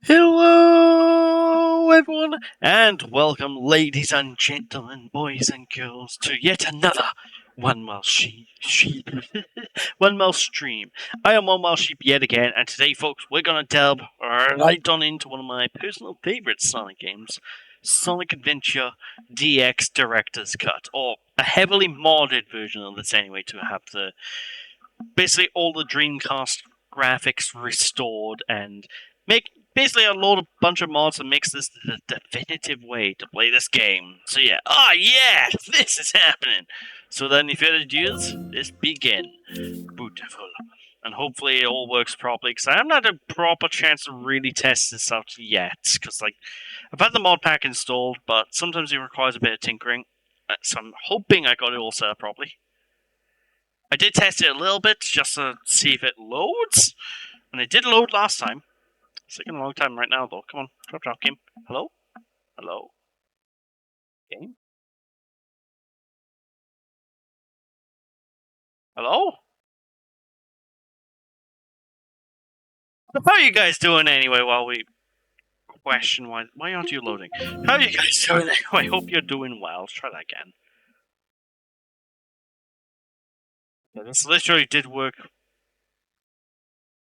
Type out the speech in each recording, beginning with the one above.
Hello, everyone, and welcome, ladies and gentlemen, boys and girls, to yet another One Mouse Sheep One Mouse stream. I am One Mouse Sheep yet again, and today, folks, we're gonna delve right on into one of my personal favorite Sonic games, Sonic Adventure DX Director's Cut, or a heavily modded version of this anyway, to have basically all the Dreamcast graphics restored and make basically a bunch of mods that makes this the definitive way to play this game. So yeah, yeah, this is happening. So then, if further ado, let's begin. Beautiful. And hopefully it all works properly, because I haven't had a proper chance to really test this out yet, because I've had the mod pack installed, but sometimes it requires a bit of tinkering, so I'm hoping I got it all set up properly. I did test it a little bit, just to see if it loads, and it did load last time. It's taking a long time right now, though. Come on, drop, game. Hello? Hello? Game? Hello? How are you guys doing anyway while we question why aren't you loading? How are you guys doing anyway? I hope you're doing well. Let's try that again. Yeah, this literally did work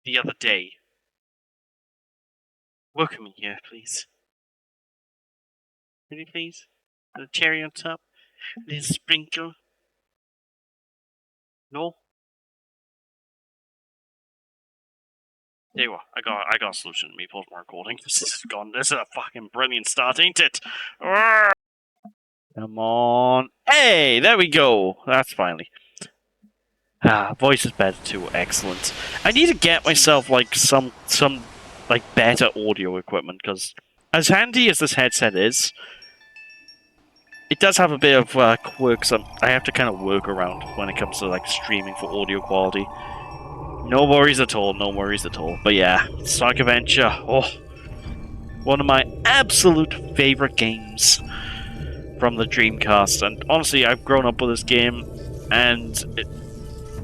the other day. Work me here, please. Pretty please? The cherry on top? A little sprinkle? No? There you are. I got a solution. Me pause my recording. This is a fucking brilliant start, ain't it? Arrgh! Come on. Hey, there we go. That's finally. Voice is better too. Excellent. I need to get myself like some like better audio equipment, because as handy as this headset is, it does have a bit of quirks that I have to kind of work around when it comes to like streaming for audio quality. No worries at all, no worries at all. But yeah, Sonic Adventure, one of my absolute favorite games from the Dreamcast. And honestly, I've grown up with this game, and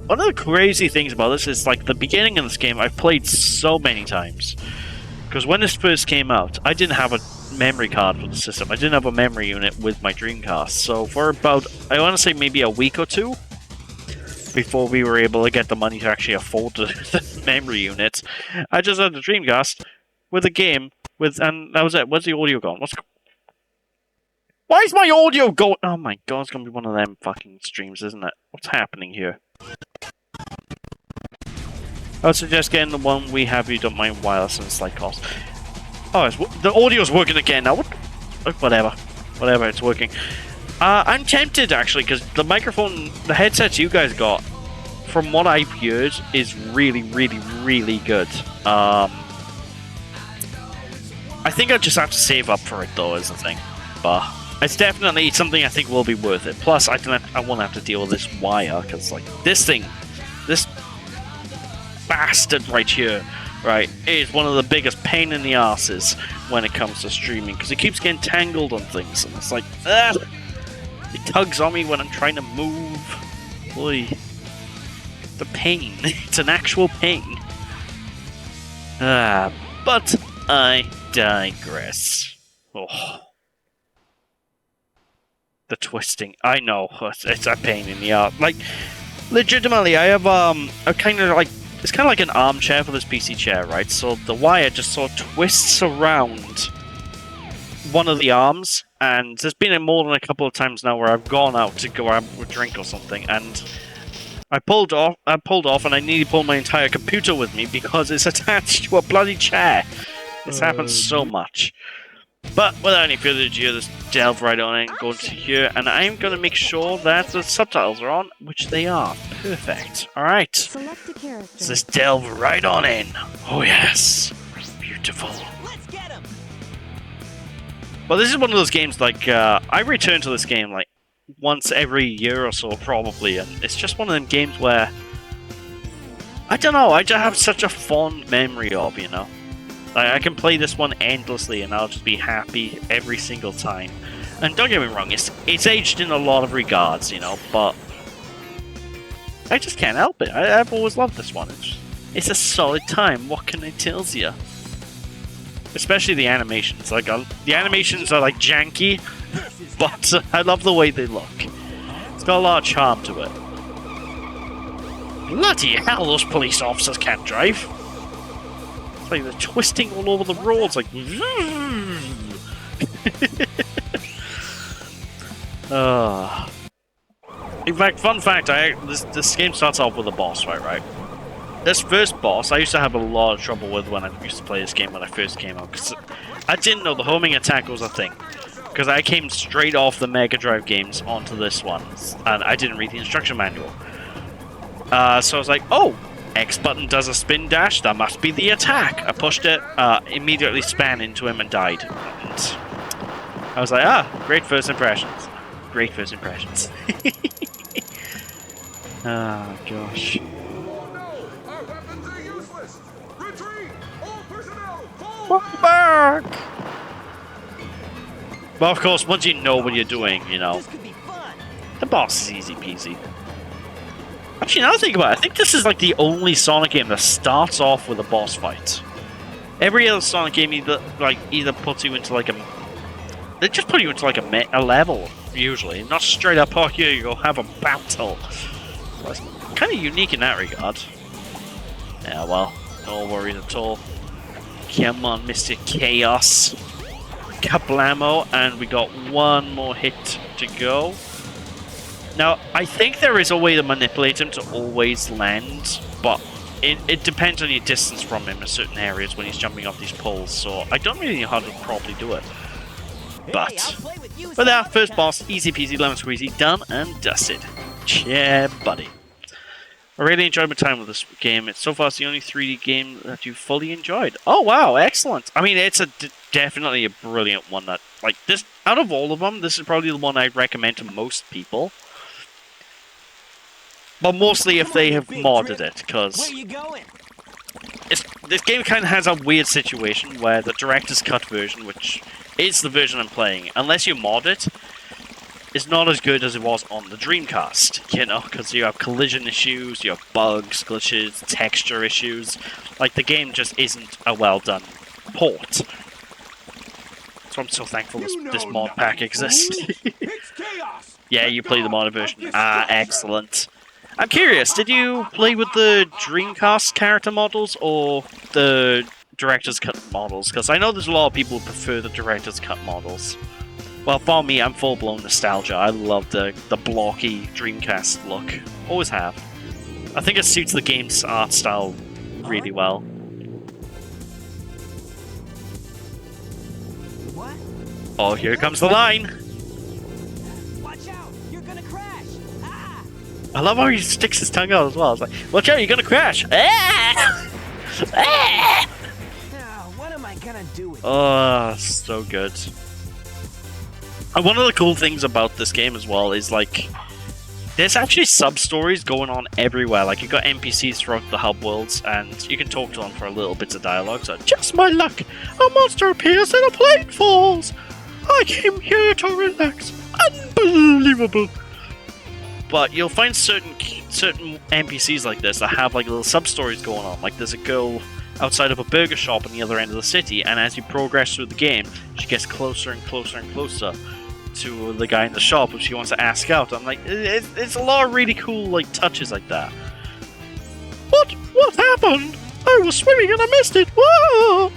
one of the crazy things about this is, like, the beginning of this game I've played so many times. Because when this first came out, I didn't have a memory card for the system. I didn't have a memory unit with my Dreamcast. So for about, I want to say maybe a week or two, before we were able to get the money to actually afford the memory unit, I just had the Dreamcast with a game, and that was it. Where's the audio gone? Why is my audio going? Oh my god, it's gonna be one of them fucking streams, isn't it? What's happening here? I would suggest getting the one we have, you don't mind wireless and slight cost. Oh, the audio's working again now. Whatever, it's working. I'm tempted, actually, because the microphone, the headsets you guys got, from what I've heard, is really, really, really good. I think I just have to save up for it, though, is the thing. But it's definitely something I think will be worth it. Plus, I won't have to deal with this wire, because, like, this bastard right here, right, is one of the biggest pain in the asses when it comes to streaming, because it keeps getting tangled on things, and it's like, ugh! It tugs on me when I'm trying to move. Boy, the pain. It's an actual pain. But I digress. Oh. The twisting. I know, it's a pain in the ass. Like, legitimately, I have, a kind of like, it's kind of like an armchair for this PC chair, right? So the wire just sort of twists around one of the arms, and there's been more than a couple of times now where I've gone out to go have a drink or something, and I pulled off, and I nearly pulled my entire computer with me because it's attached to a bloody chair. This happens so much. But without any further ado, let's delve right on in, go to here, and I'm going to make sure that the subtitles are on, which they are. Perfect. Alright. So let's delve right on in. Oh yes. Beautiful. Well, this is one of those games, like, I return to this game, like, once every year or so, probably, and it's just one of them games where, I don't know, I just have such a fond memory of, you know? Like, I can play this one endlessly, and I'll just be happy every single time. And don't get me wrong, it's aged in a lot of regards, you know, but I just can't help it. I've always loved this one. It's a solid time, what can I tell you? Especially the animations. Like the animations are like janky, but I love the way they look. It's got a lot of charm to it. Bloody hell, those police officers can't drive. It's like they're twisting all over the roads, like. In fact, fun fact, this game starts off with a boss fight, right? This first boss, I used to have a lot of trouble with when I used to play this game when I first came out, because I didn't know the homing attack was a thing. Because I came straight off the Mega Drive games onto this one, and I didn't read the instruction manual. So I was like, oh, X button does a spin dash, that must be the attack. I pushed it, immediately span into him and died. And I was like, great first impressions. Great first impressions. Oh, gosh. Fall back! Well, of course, once you know what you're doing, you know, the boss is easy peasy. Actually, now I think about it, I think this is like the only Sonic game that starts off with a boss fight. Every other Sonic game either puts you into like a... They just put you into like a level, usually. Not straight up, oh, here you go, have a battle. So it's kind of unique in that regard. Yeah, well, no worries at all. Come on, Mr. Chaos. Kablamo, and we got one more hit to go. Now, I think there is a way to manipulate him to always land, but it depends on your distance from him in certain areas when he's jumping off these poles, so I don't really know how to properly do it. But, with that first boss, easy peasy, lemon squeezy, done and dusted. Yeah, buddy. I really enjoyed my time with this game. It's so far it's the only 3D game that you fully enjoyed. Oh wow, excellent! I mean, it's definitely a brilliant one. That like this out of all of them, this is probably the one I'd recommend to most people. But mostly if they have modded it, because this game kind of has a weird situation where the director's cut version, which is the version I'm playing, unless you mod it, is not as good as it was on the Dreamcast, you know, because you have collision issues, you have bugs, glitches, texture issues. Like, the game just isn't a well-done port. So I'm so thankful this mod pack exists. Yeah, you play the modded version. Ah, excellent. I'm curious, did you play with the Dreamcast character models or the Director's Cut models? Because I know there's a lot of people who prefer the Director's Cut models. Well, for me, I'm full-blown nostalgia. I love the blocky Dreamcast look. Always have. I think it suits the game's art style really well. What? Oh, here comes the line! Watch out! You're gonna crash! Ah! I love how he sticks his tongue out as well. It's like, watch out, you're gonna crash! Ah! Ah! Now, what am I gonna do with Oh, so good. And one of the cool things about this game as well is, like, there's actually sub-stories going on everywhere. Like, you've got NPCs throughout the hub worlds, and you can talk to them for a little bits of dialogue. So, just my luck! A monster appears and a plane falls! I came here to relax. Unbelievable! But you'll find certain NPCs like this that have, like, little sub-stories going on. Like, there's a girl outside of a burger shop on the other end of the city, and as you progress through the game, she gets closer and closer and closer to the guy in the shop who she wants to ask out. I'm like, it's a lot of really cool, like, touches like that. What happened? I was swimming and I missed it. Whoa!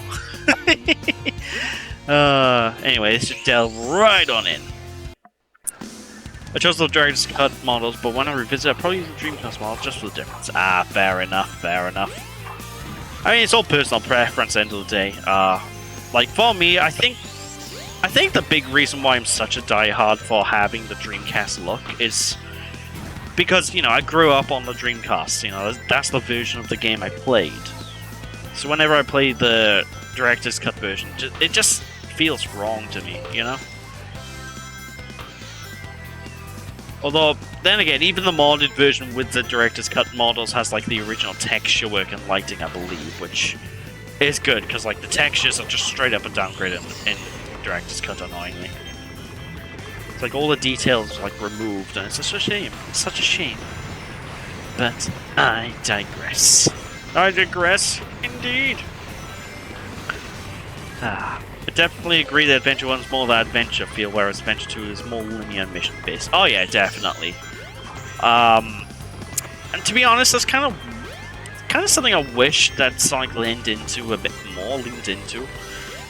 Anyway, let's just delve right on in. I chose the Director's Cut models, but when I revisit, I'll probably use the Dreamcast models just for the difference. Ah, fair enough, fair enough. I mean, it's all personal preference, end of the day. Like, for me, I think the big reason why I'm such a diehard for having the Dreamcast look is because, you know, I grew up on the Dreamcast, you know, that's the version of the game I played. So whenever I play the Director's Cut version, it just feels wrong to me, you know? Although, then again, even the modded version with the Director's Cut models has, like, the original texture work and lighting, I believe, which is good, because, like, the textures are just straight up a downgrade in Director's Cut, annoyingly. It's like all the details, like, removed, and it's such a shame. It's such a shame. But I digress. I digress, indeed. I definitely agree that Adventure 1 is more of that adventure feel, whereas Adventure 2 is more linear and mission based. Oh yeah, definitely. And to be honest, that's kind of something I wish that Sonic leaned into a bit more,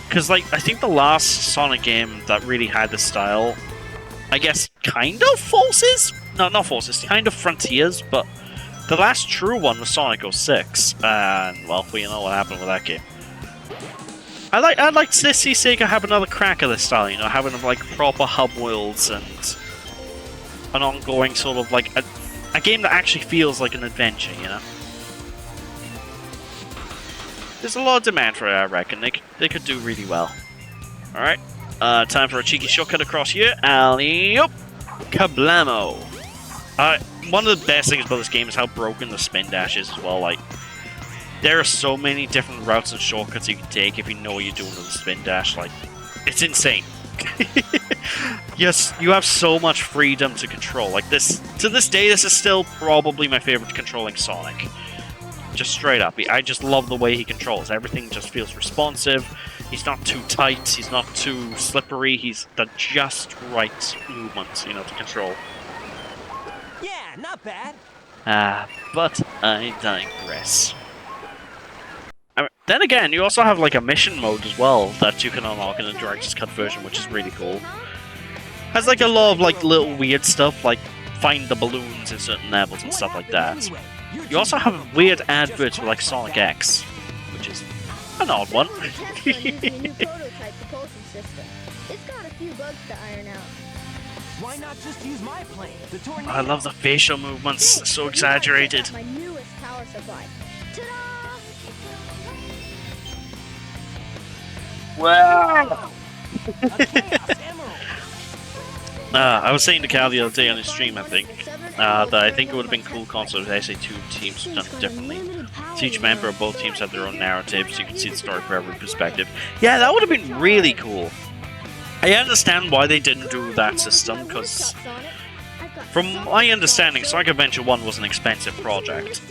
because like I think the last Sonic game that really had the style, I guess, kind of Forces? No, not Forces, kind of Frontiers, but the last true one was Sonic 06, and well, we know what happened with that game. I'd like to see Sega have another crack at this style, you know, having like proper hub worlds and an ongoing sort of like a game that actually feels like an adventure, you know. There's a lot of demand for it, I reckon. They could do really well. All right, time for a cheeky shortcut across here. Alley-oop, kablamo. One of the best things about this game is how broken the spin dash is as well. Like, there are so many different routes and shortcuts you can take if you know what you're doing with the spin dash. Like, it's insane. Yes, you have so much freedom to control. Like this, to this day, this is still probably my favorite controlling Sonic. Just straight up, I just love the way he controls. Everything just feels responsive. He's not too tight. He's not too slippery. He's the just right movement, you know, to control. Yeah, not bad. But I digress. Then again, you also have like a mission mode as well that you can unlock in the Director's Cut version, which is really cool. Has like a lot of like little weird stuff, like find the balloons in certain levels and stuff like that. You also have weird adverts for like Sonic X, which is an odd one. Why not just use my plane? The tornado. I love the facial movements, so exaggerated. My newest power supply. Ta-da! Wow! A chaos emerald. I was saying to Cal the other day on his stream, I think, that I think it would have been cool concept if SA2 teams done it differently. So each member of both teams had their own narrative, so you can see the story from every perspective. Yeah, that would have been really cool. I understand why they didn't do that system, because from my understanding, Sonic Adventure 1 was an expensive project.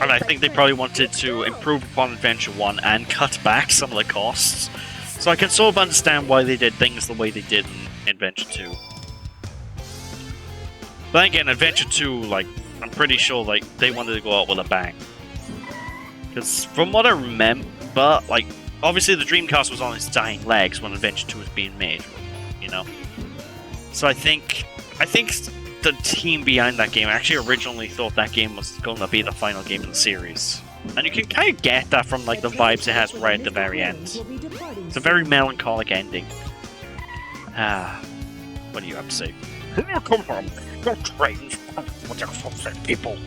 And I think they probably wanted to improve upon Adventure 1 and cut back some of the costs. So I can sort of understand why they did things the way they did in Adventure 2. But again, Adventure 2, like, I'm pretty sure like they wanted to go out with a bang. Because from what I remember, like, obviously the Dreamcast was on its dying legs when Adventure 2 was being made, you know? So I think the team behind that game actually originally thought that game was going to be the final game in the series. And you can kind of get that from like the vibes it has right at the very end. It's a very melancholic ending. What do you have to say? Come on, don't train with your upset people.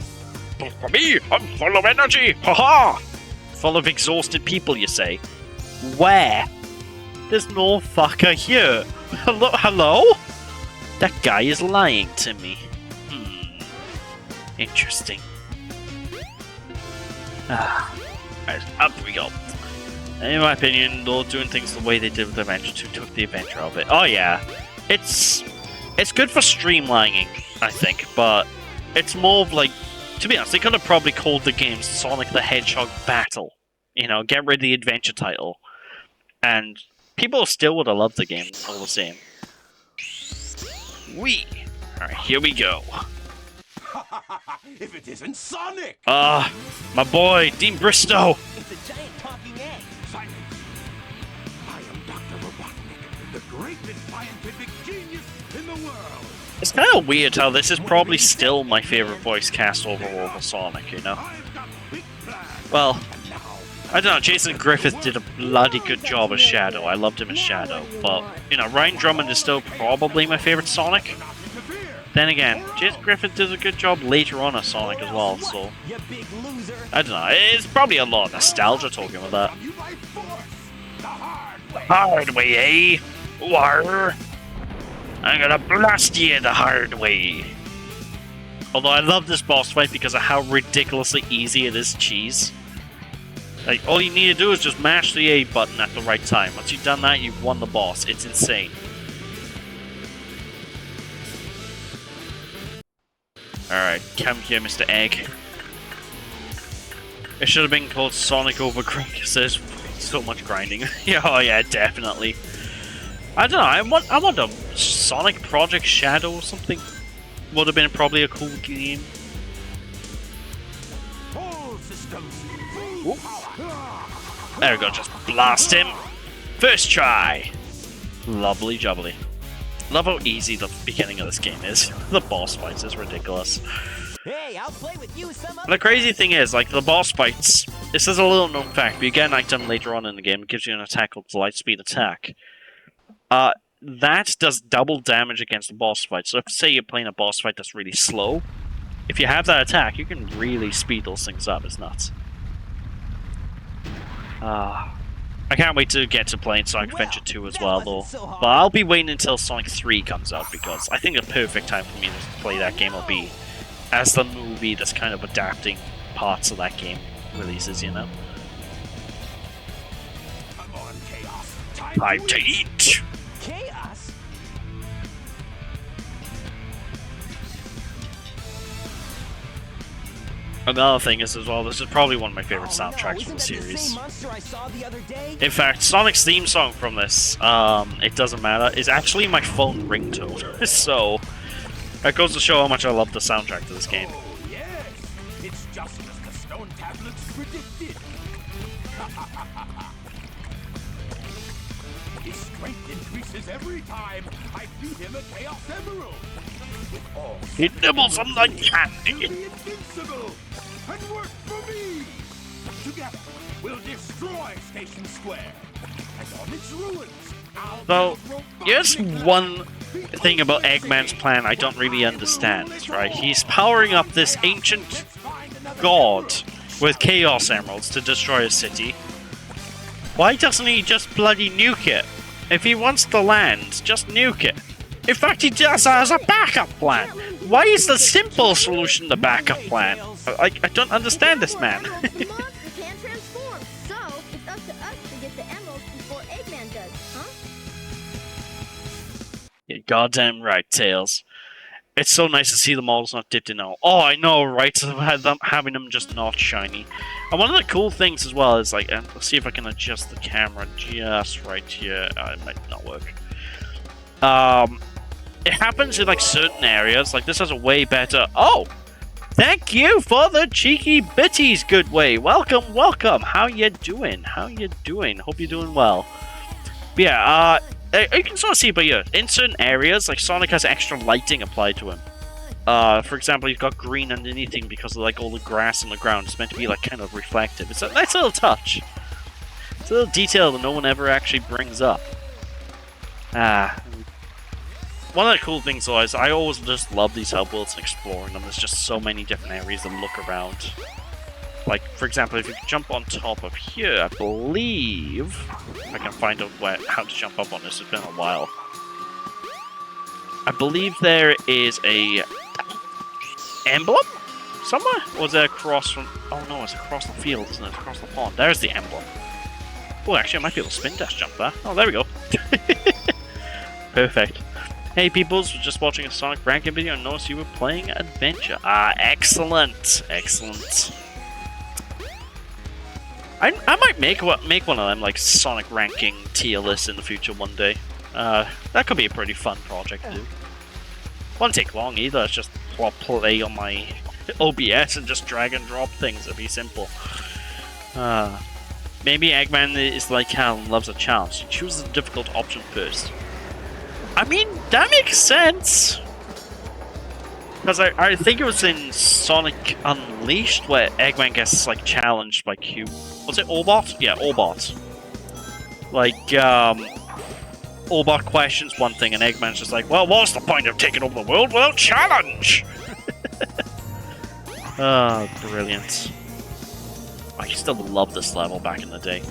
But for me, I'm full of energy, haha! Full of exhausted people, you say? Where? There's no fucker here. Hello? That guy is lying to me. Interesting. Alright, up we go. In my opinion, though, doing things the way they did with Adventure 2 took the adventure of it. Oh yeah, it's good for streamlining, I think, but it's more of like, to be honest, they could have probably called the game Sonic the Hedgehog Battle. You know, get rid of the adventure title. And people still would have loved the game all the same. Alright, here we go. If it isn't Sonic! My boy, Dean Bristow! It's a giant talking egg. Silence! I am Dr. Robotnik, the greatest scientific genius in the world! It's kind of weird how this is probably still my favorite voice cast overall for Sonic, you know? I've got big plans. Well, Now, I don't know, Jason Griffith did a bloody good job as Shadow. I loved him as Shadow. But, you know, Ryan Drummond is still probably my favorite Sonic. not interfere! Then again, Jason Griffith did a good job later on as Sonic as well, so... You big loser. I don't know, it's probably a lot of nostalgia talking about that. You by force! The hard way! Hard way, eh? War. I'm gonna blast you the hard way. Although I love this boss fight because of how ridiculously easy it is to cheese. Like, all you need to do is just mash the A button at the right time. Once you've done that, you've won the boss. It's insane. Alright, come here, Mr. Egg. It should have been called Sonic over Gracchus's So much grinding. Yeah, oh yeah, definitely. I don't know. I want a Sonic Project Shadow or something. Would have been probably a cool game. All systems, full power. There we go. Just blast him. First try. Lovely jubbly. Love how easy the beginning of this game is. The boss fights is ridiculous. Hey, I'll play with you some The crazy thing is, like, the boss fights, this is a little known fact, but you get an item later on in the game, it gives you an attack called Lightspeed Attack. That does double damage against the boss fight, so if, say, you're playing a boss fight that's really slow, if you have that attack, you can really speed those things up, it's nuts. I can't wait to get to playing Sonic Adventure 2 as well, though. But I'll be waiting until Sonic 3 comes out, because I think the perfect time for me to play that game will be as the movie that's kind of adapting parts of that game releases, you know? Come on, Chaos. Time to eat! chaos. Another thing is, as well, this is probably one of my favorite Oh, no, soundtracks isn't from the that series. same monster I saw the other day? In fact, Sonic's theme song from this, It Doesn't Matter, is actually my phone ringtone. So, that goes to show how much I love the soundtrack to this game. Oh, yes. It's just as the stone tablets predicted. His strength increases every time I feed him a Chaos Emerald. With all He nibbles on the he'll candy! be invincible and work for me. Together, we'll destroy Station Square. And on its ruins, I'll So, build here's robotic one thing about Eggman's plan I don't really understand, right? He's powering up this ancient god with Chaos Emeralds to destroy a city. Why doesn't he just bloody nuke it? If he wants the land, just nuke it. In fact, he does that as a backup plan. Why is the simple solution the backup plan? I don't understand this man. The monster can transform, so it's up to us to get the emeralds before Eggman does, huh? You're goddamn right, Tails. It's so nice to see the models not dipped in oil. Oh, I know, right? Having them just not shiny. And one of the cool things as well is, like, let's see if I can adjust the camera just right here. It might not work. It happens in, like, certain areas. Like, this has a way better... Oh! Thank you for the cheeky bitties, good way. Welcome, welcome. How you doing? How you doing? Hope you're doing well. But yeah, you can sort of see, but yeah, in certain areas, like, Sonic has extra lighting applied to him. For example, he's got green underneath him because of, like, all the grass on the ground. It's meant to be, like, kind of reflective. It's a nice little touch. It's a little detail that no one ever actually brings up. One of the cool things, though, is I always just love these hub worlds and exploring them. There's just so many different areas to look around. Like, for example, if you jump on top of here, I believe I can find out how to jump up on this. It's been a while. I believe there is a emblem somewhere? Or is it across from... Oh no, it's across the field, isn't it? It's across the pond. There's the emblem. Oh, actually, I might be able to spin dash jump there. Oh, there we go. Perfect. Hey peoples, just watching a Sonic ranking video and noticed you were playing Adventure. Ah, excellent! Excellent. I might make one of them, like, Sonic ranking tier lists in the future one day. That could be a pretty fun project to do. Won't take long either, it's just play on my OBS and just drag and drop things, it'd be simple. Maybe Eggman is like Hal and loves a challenge. He chooses the difficult option first. I mean, that makes sense! Because I think it was in Sonic Unleashed where Eggman gets, like, challenged by Q. Was it Orbot? Yeah, Orbot. Like, Orbot questions one thing and Eggman's just like, well, what's the point of taking over the world without challenge? Oh, brilliant. I used to love this level back in the day.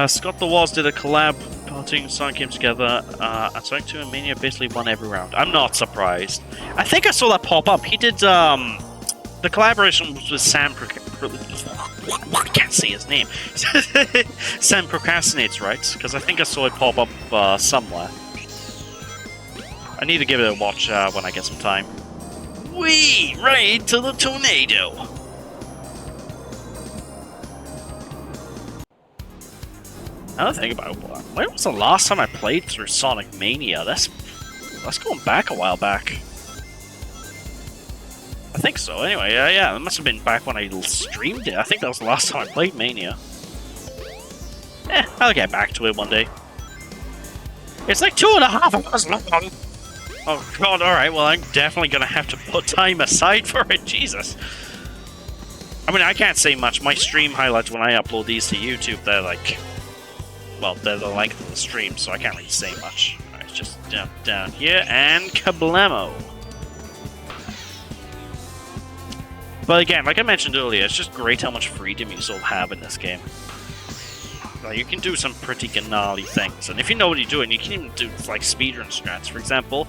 Scott the Wars did a collab putting Sonic games together, and Sonic 2 and Mania basically won every round. I'm not surprised. I think I saw that pop up. He did, the collaboration was with Sam I can't say his name. Sam Procrastinates, right? Because I think I saw it pop up somewhere. I need to give it a watch when I get some time. Whee! Right to the tornado! Now that I think about it, when was the last time I played through Sonic Mania? That's going back a while back. I think so, anyway, yeah, it must have been back when I streamed it. I think that was the last time I played Mania. I'll get back to it one day. It's like 2.5 hours long! Oh god, alright, well I'm definitely gonna have to put time aside for it, Jesus. I mean, I can't say much. My stream highlights when I upload these to YouTube, they're like... Well, they're the length of the stream, so I can't really say much. Alright, just jump down here, and kablamo! But again, like I mentioned earlier, it's just great how much freedom you sort of have in this game. Like, you can do some pretty gnarly things, and if you know what you're doing, you can even do like speedrun strats. For example,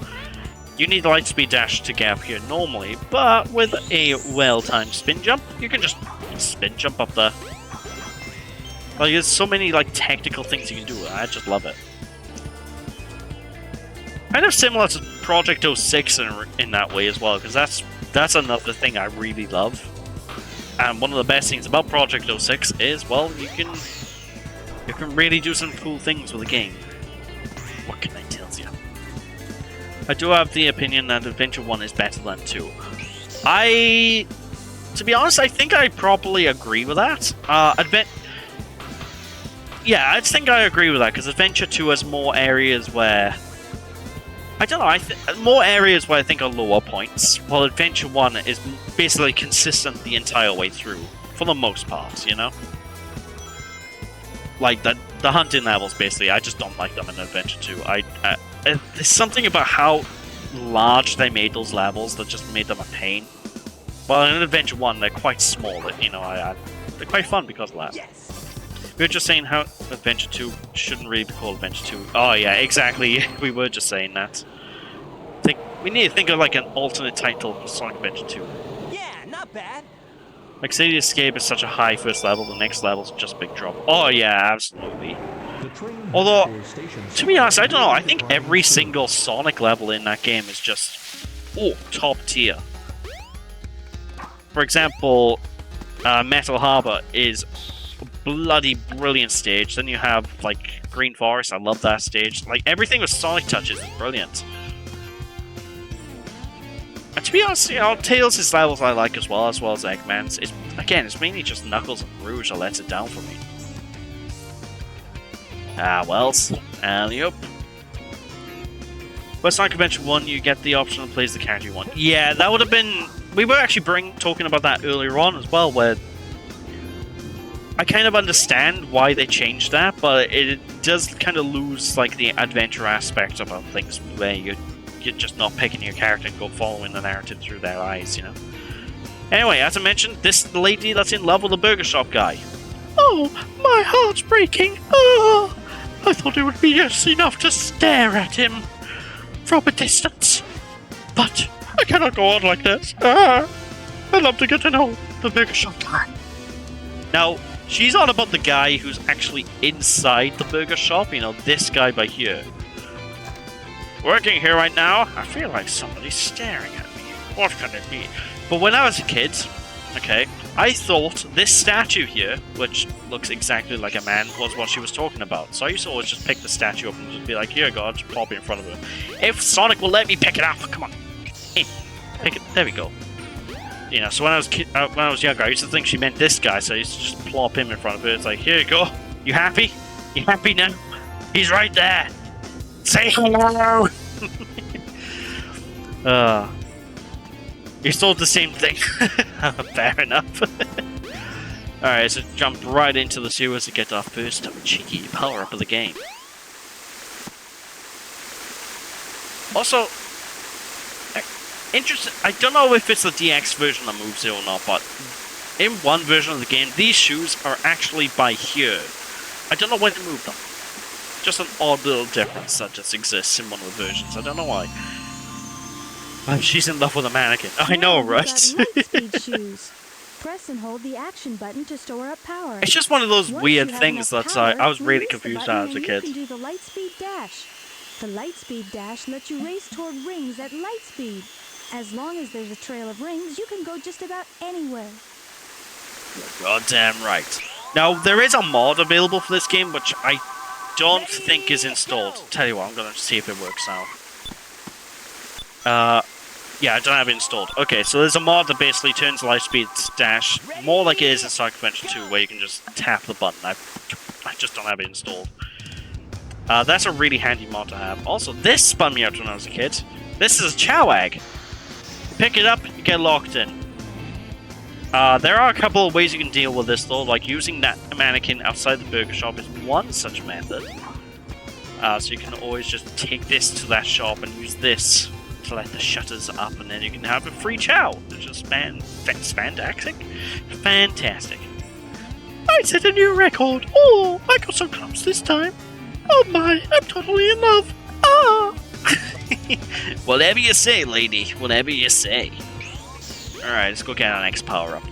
you need the light speed dash to get up here normally, but with a well-timed spin jump, you can just spin jump up there. Like, there's so many like technical things you can do, I just love it. Kind of similar to Project 06 in that way as well, because that's another thing I really love. And one of the best things about Project 06 is, well, you can really do some cool things with the game. What can I tell you? I do have the opinion that Adventure 1 is better than 2. To be honest, I think I probably agree with that. Yeah, I think I agree with that, because Adventure 2 has more areas where... I don't know, more areas where I think are lower points, while Adventure 1 is basically consistent the entire way through, for the most part, you know? Like, the hunting levels, basically, I just don't like them in Adventure 2. There's something about how large they made those levels that just made them a pain. But in Adventure 1, they're quite small, you know, they're quite fun because of that. Yes. We were just saying how Adventure 2 shouldn't really be called Adventure 2. Oh yeah, exactly. We were just saying that. We need to think of like an alternate title for Sonic Adventure 2. Yeah, not bad. Like, say the escape is such a high first level, the next level's just a big drop. Oh yeah, absolutely. Although, to be honest, I don't know. I think every single Sonic level in that game is just, top tier. For example, Metal Harbor is a bloody brilliant stage. Then you have like Green Forest. I love that stage. Like, everything with Sonic touches is brilliant. And to be honest, you know, Tails' levels I like as well as Eggman's. It's mainly just Knuckles and Rouge that lets it down for me. Wells. Alley-oop. But Sonic Adventure 1, you get the option to play as the character you want. Yeah, that would have been... We were actually talking about that earlier on as well, where... I kind of understand why they changed that, but it does kind of lose, like, the adventure aspect about things, where you're just not picking your character and go following the narrative through their eyes, you know? Anyway, as I mentioned, this lady that's in love with the burger shop guy. Oh, my heart's breaking. Oh, I thought it would be just enough to stare at him from a distance. But I cannot go on like this. I'd love to get to know the burger shop guy. Now, she's on about the guy who's actually inside the burger shop, you know, this guy by here. Working here right now, I feel like somebody's staring at me. What could it be? But when I was a kid, okay, I thought this statue here, which looks exactly like a man, was what she was talking about. So I used to always just pick the statue up and just be like, here, God, just plop it in front of her. If Sonic will let me pick it up, come on. Pick it, there we go. You know, so when I was younger, I used to think she meant this guy, so I used to just plop him in front of her. It's like, here you go. You happy? You happy now? He's right there. Say hello! You sold the same thing. Fair enough. Alright, so jumped right into the sewers to get our first cheeky power-up of the game. Also, interesting, I don't know if it's the DX version that moves it or not, but in one version of the game, these shoes are actually by here. I don't know why they moved them. Just an odd little difference that just exists in one of the versions. I don't know why. She's in love with a mannequin. I know, right? Lightspeed shoes. Press and hold the action button to store up power. It's just one of those Once weird you have things enough that power, I was really release the confused button at as a and kid. You can do the Lightspeed dash. The Lightspeed dash lets you race toward rings at light speed. As long as there's a trail of rings, you can go just about anywhere. You're goddamn right. Now, there is a mod available for this game, which I don't think is installed. Tell you what, I'm gonna see if it works now. Yeah, I don't have it installed. Okay, so there's a mod that basically turns Lightspeed Dash more like it is in Sonic Adventure 2, where you can just tap the button. I just don't have it installed. That's a really handy mod to have. Also, this spun me out when I was a kid. This is a Chow Egg. Pick it up, you get locked in. There are a couple of ways you can deal with this though, like using that mannequin outside the burger shop is one such method. So you can always just take this to that shop and use this to let the shutters up, and then you can have a free chow, which is fantastic. Fantastic. I set a new record. Oh, I got so close this time. Oh my, I'm totally in love. Ah. Whatever you say, lady. Whatever you say. Alright, let's go get our next power-up.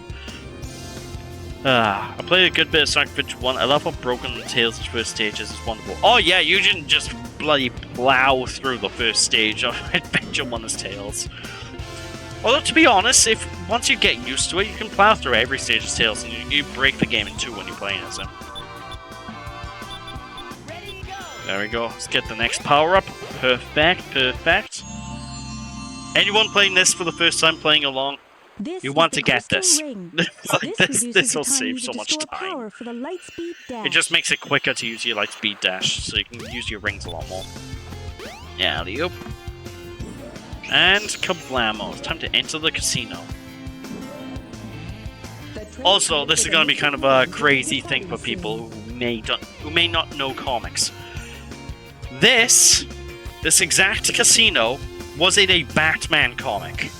I played a good bit of Sonic Adventure 1. I love how broken Tails' first stages is wonderful. Oh yeah, you didn't just bloody plow through the first stage of Adventure 1 as Tails. Although, to be honest, once you get used to it, you can plow through every stage as Tails, and you break the game in two when you're playing as him. There we go. Let's get the next power-up. Perfect, perfect. Anyone playing this for the first time, playing along, you want to get this. This will save so much time. It just makes it quicker to use your Lightspeed Dash, so you can use your rings a lot more. Yeah, alley-oop. And kablamo. It's time to enter the casino. Also, this is going to be kind of a crazy thing for people who may not know comics. This exact casino was in a Batman comic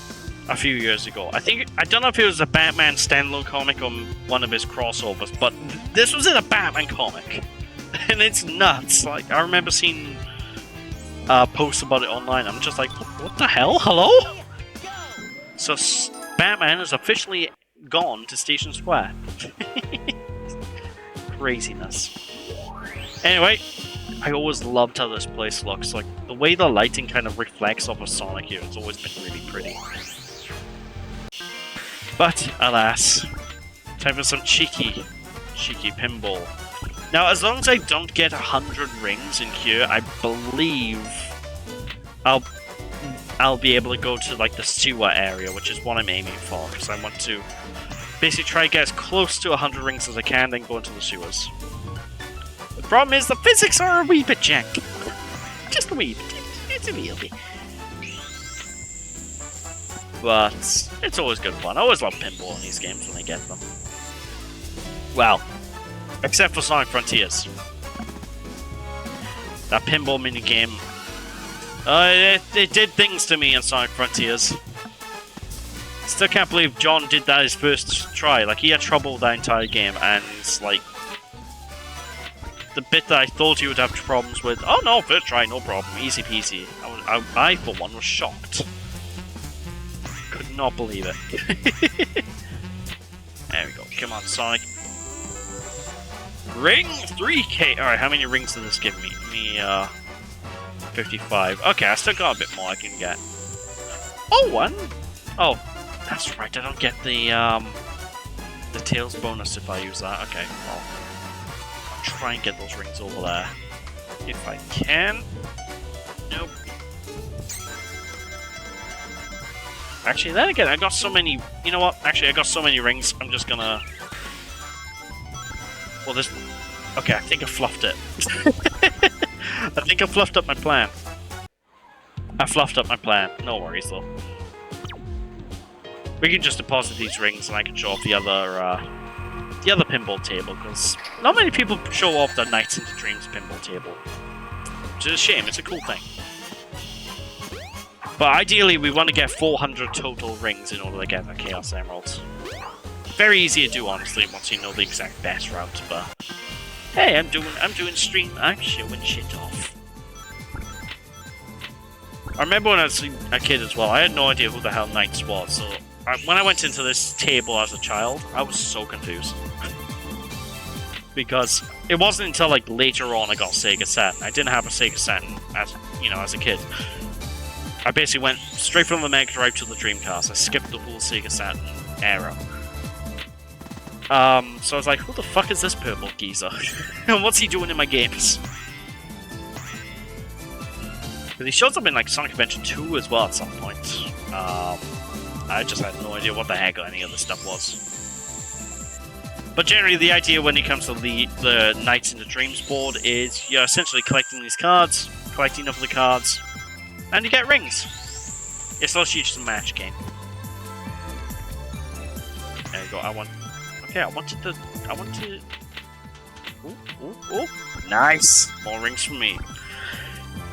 a few years ago. I don't know if it was a Batman standalone comic or one of his crossovers, but this was in a Batman comic. And it's nuts. Like, I remember seeing posts about it online. I'm just like, what the hell? Hello? So Batman is officially gone to Station Square. Craziness. Anyway, I always loved how this place looks. Like, the way the lighting kind of reflects off of Sonic here, it's always been really pretty. But, alas, time for some cheeky pinball. Now, as long as I don't get 100 rings in here, I believe I'll be able to go to, like, the sewer area, which is what I'm aiming for, because I want to basically try to get as close to 100 rings as I can, then go into the sewers. The problem is the physics are a wee bit janky. Just a wee bit. It's a wee bit. But it's always good fun. I always love pinball in these games when I get them. Well, except for Sonic Frontiers. That pinball minigame. It did things to me in Sonic Frontiers. Still can't believe John did that his first try. Like, he had trouble with that entire game, and it's like the bit that I thought he would have problems with. Oh no, first try, no problem, easy peasy. I for one was shocked. Could not believe it. There we go. Come on, Sonic. Ring 3K. Alright, how many rings does this give me? Give me 55. Okay, I still got a bit more I can get. Oh, one. Oh, that's right. I don't get the Tails bonus if I use that. Okay, well, I'll try and get those rings over there if I can. Nope. Actually, then again, I got so many. You know what? Actually, I got so many rings. I'm just gonna. Well, this. Okay, I think I fluffed it. I think I fluffed up my plan. I fluffed up my plan. No worries though. We can just deposit these rings, and I can show off the other pinball table, because not many people show off the Nights into Dreams pinball table, which is a shame. It's a cool thing. But ideally, we want to get 400 total rings in order to get the Chaos Emeralds. Very easy to do, honestly, once you know the exact best route. But hey, I'm doing stream. I'm showing shit off. I remember when I was a kid as well. I had no idea who the hell Knights was. So when I went into this table as a child, I was so confused. Because it wasn't until like later on I got Sega Saturn. I didn't have a Sega Saturn as a kid. I basically went straight from the Mega Drive to the Dreamcast. I skipped the whole Sega Saturn era. So I was like, who the fuck is this purple geezer? And what's he doing in my games? Because he shows up in like Sonic Adventure 2 as well at some point. I just had no idea what the heck any of this stuff was. But generally, the idea when it comes to the Nights in the Dreams board is you're essentially collecting these cards, collecting enough of the cards, and you get rings. It's literally just a match game. There you go. I wanted to. Ooh. Nice. More rings for me.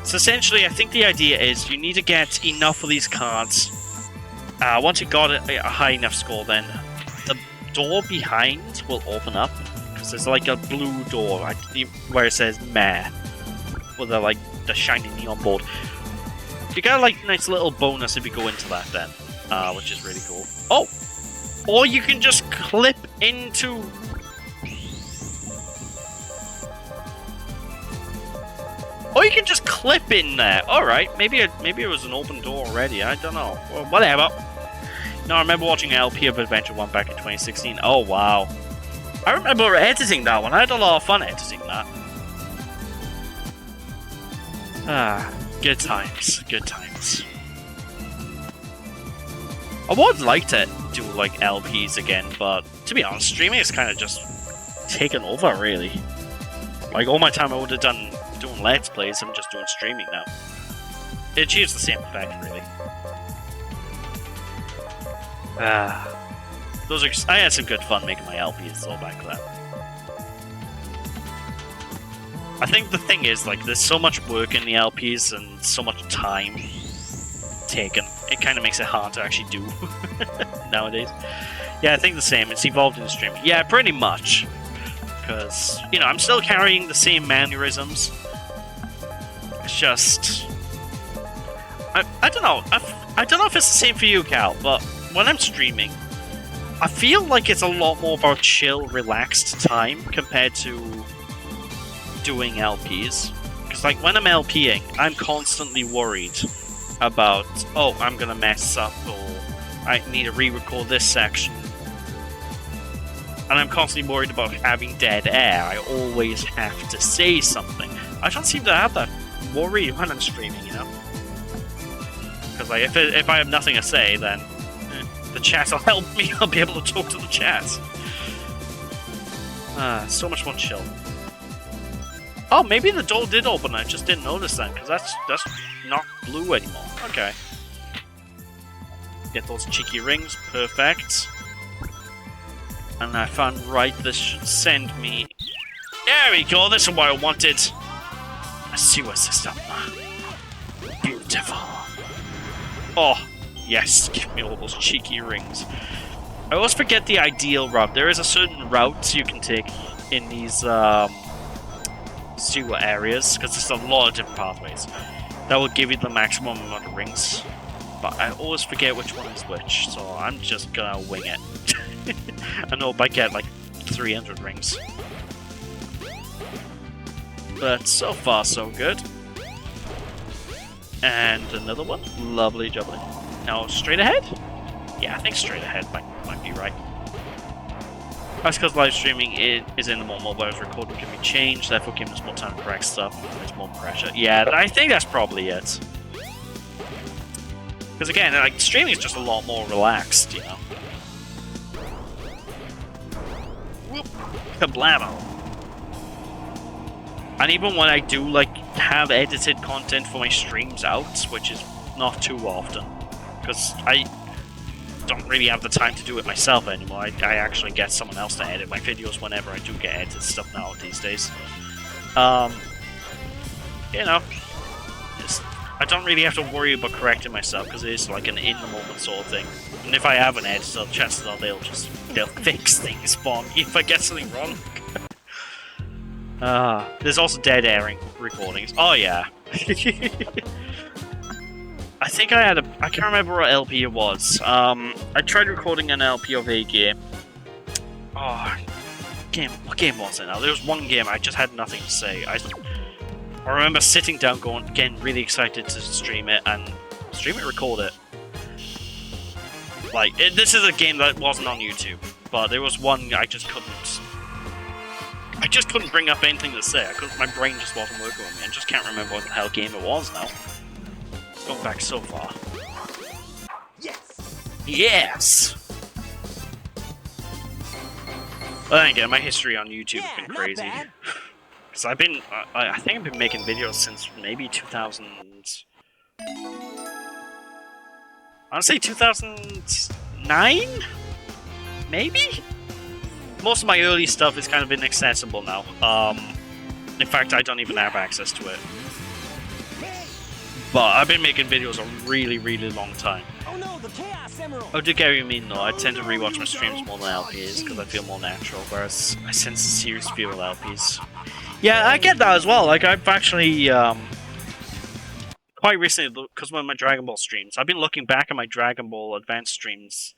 So essentially, I think the idea is you need to get enough of these cards. Once you got a high enough score, then the door behind will open up because there's like a blue door where it says "meh" with the shiny neon board. You got like a nice little bonus if you go into that then, which is really cool. Oh, or you can just clip into. Or you can just clip in there. All right, maybe it was an open door already. I don't know. Well, whatever. No, I remember watching an LP of Adventure 1 back in 2016. Oh, wow. I remember editing that one. I had a lot of fun editing that. Good times. Good times. I would like to do, like, LPs again, but to be honest, streaming is kind of just taken over, really. Like, all my time I would have done doing Let's Plays, I'm just doing streaming now. It achieves the same effect, really. I had some good fun making my LPs though back then. I think the thing is, like, there's so much work in the LPs and so much time taken. It kind of makes it hard to actually do nowadays. Yeah, I think the same. It's evolved into streaming. Yeah, pretty much. Because, you know, I'm still carrying the same mannerisms. It's just... I don't know. I don't know if it's the same for you, Cal, but when I'm streaming, I feel like it's a lot more of a chill, relaxed time compared to doing LPs. Because, like, when I'm LPing, I'm constantly worried about, oh, I'm gonna mess up, or I need to re-record this section. And I'm constantly worried about having dead air. I always have to say something. I don't seem to have that worry when I'm streaming, you know? Because, like, if I have nothing to say, then the chat will help me. I'll be able to talk to the chat. So much more chill. Oh, maybe the door did open. I just didn't notice that, because that's not blue anymore. Okay. Get those cheeky rings. Perfect. And I found right. This should send me... There we go. This is what I wanted. A sewer system. Beautiful. Oh, yes. Give me all those cheeky rings. I always forget the ideal route. There is a certain route you can take in these sewer areas, because there's a lot of different pathways. That will give you the maximum amount of rings. But I always forget which one is which, so I'm just gonna wing it. I know I get like 300 rings. But so far so good. And another one. Lovely jubbly. Now straight ahead? Yeah, I think straight ahead might be right. That's because live streaming is in the more mobile recording can be changed, therefore giving us more time to correct stuff, there's more pressure. Yeah, I think that's probably it. Because again, like, streaming is just a lot more relaxed, you know. Whoop. Kablamo. And even when I do, like, have edited content for my streams out, which is not too often, because I don't really have the time to do it myself anymore. I actually get someone else to edit my videos whenever I do get edited stuff now these days. You know, I don't really have to worry about correcting myself because it is like an in-the-moment sort of thing. And if I have an editor, chances are they'll fix things for me if I get something wrong. There's also dead airing recordings. Oh yeah. I think I can't remember what LP it was. I tried recording an LP of a game. Oh, what game was it now? There was one game I just had nothing to say. I remember sitting down getting really excited to stream it, record it. Like, this is a game that wasn't on YouTube, but there was one I just couldn't bring up anything to say. My brain just wasn't working with me. I just can't remember what the hell game it was now. Going back so far. Yes! Yes! Well, then again, my history on YouTube has been Yeah, not crazy. bad. Because I've been, I think I've been making videos since maybe 2000... I want to say 2009? Maybe? Most of my early stuff is kind of inaccessible now. In fact, I don't even have access to it. But I've been making videos a really, really long time. Oh no, the Chaos Emerald! I do get what you mean though, I tend to rewatch my streams more than LPs because I feel more natural, whereas I sense a serious feel with LPs. Yeah, I get that as well, like I've actually, quite recently, because of my Dragon Ball streams, I've been looking back at my Dragon Ball Advance streams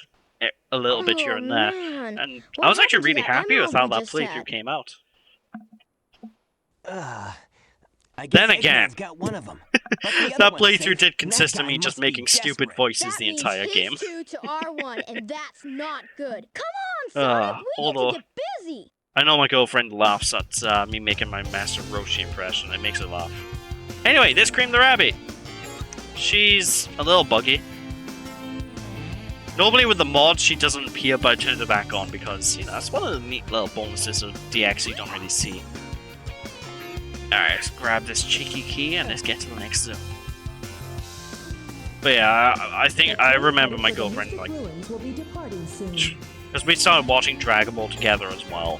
a little bit here and there, Man. and What I was actually happened to really that happy with emerald how we that just playthrough had? came out. I guess Then again, Eggman's got one of them. But the other that one's playthrough safe, did and consist that of guy me just must be making stupid desperate. voices That the means entire his game. 2 to R1, and that's not good. Come on, Sonic! We need although- to get busy! I know my girlfriend laughs at me making my Master Roshi impression. It makes her laugh. Anyway, this Cream the Rabbit. She's a little buggy. Normally with the mod, she doesn't appear, but I turned it back on because, you know, that's one of the neat little bonuses of DX you don't really see. Alright, let's grab this cheeky key and let's get to the next zone. But yeah, I think I remember my girlfriend, like, because we started watching Dragon Ball together as well.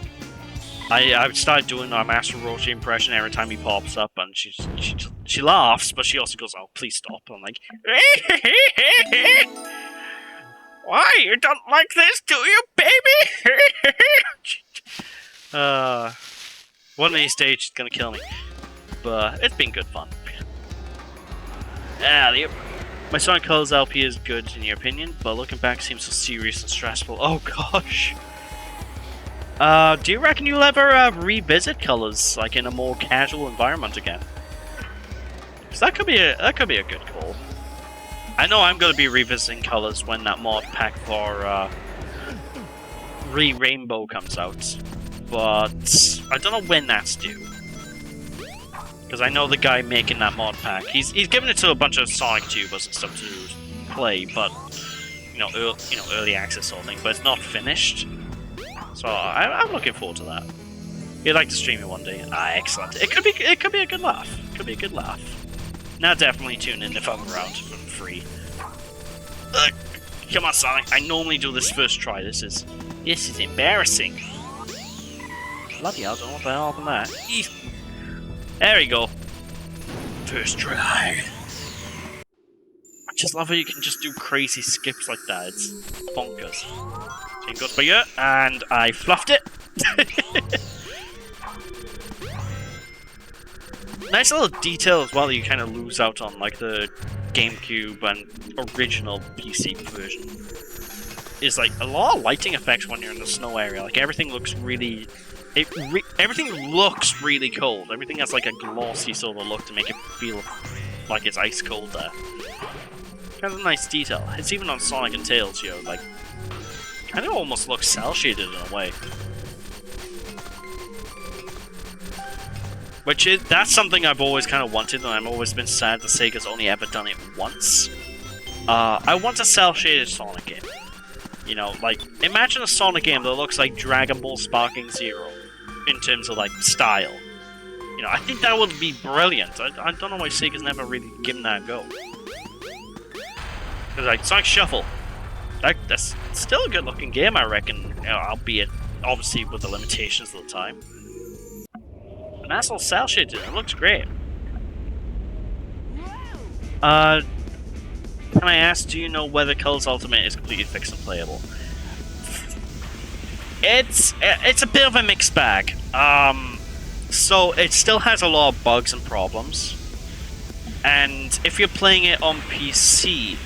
I started doing my Master Roshi impression every time he pops up, and she laughs, but she also goes, "Oh, please stop!" I'm like, "Why you don't like this, do you, baby?" One of these days she's gonna kill me, but it's been good fun. My Sonic Colors LP is good in your opinion, but looking back seems so serious and stressful. Oh gosh. Do you reckon you'll ever revisit Colors, like in a more casual environment again? Because that could be a good call. I know I'm going to be revisiting Colors when that mod pack for Rainbow comes out, but I don't know when that's due. Because I know the guy making that mod pack, he's given it to a bunch of Sonic tubers and stuff to play, but early access sort of thing. But it's not finished. So I'm looking forward to that. You'd like to stream it one day? Ah, excellent. It could be a good laugh. Could be a good laugh. Now definitely tune in if I'm around for free. Come on, Sonic. I normally do this first try. This is embarrassing. Bloody hell! Don't know what the hell happened there. Eek. There we go. First try. I just love how you can just do crazy skips like that. It's bonkers. Chain goes by you, and I fluffed it. Nice little detail as well that you kind of lose out on, like the GameCube and original PC version. Is like a lot of lighting effects when you're in the snow area. Like everything looks really, everything looks really cold. Everything has like a glossy sort of look to make it feel like it's ice cold there. Kind of a nice detail. It's even on Sonic and Tails, yo. Like, kind of almost looks cel shaded in a way. That's something I've always kind of wanted, and I've always been sad that Sega's only ever done it once. I want a cel shaded Sonic game. You know, like, imagine a Sonic game that looks like Dragon Ball Sparking Zero in terms of, like, style. You know, I think that would be brilliant. I don't know why Sega's never really given that a go. Because, like, Sonic Shuffle, that's still a good-looking game, I reckon, albeit, obviously, with the limitations of the time. And that's all cel shaded, it looks great. Can I ask, do you know whether Colors Ultimate is completely fixed and playable? It's a bit of a mixed bag. So it still has a lot of bugs and problems. And if you're playing it on PC,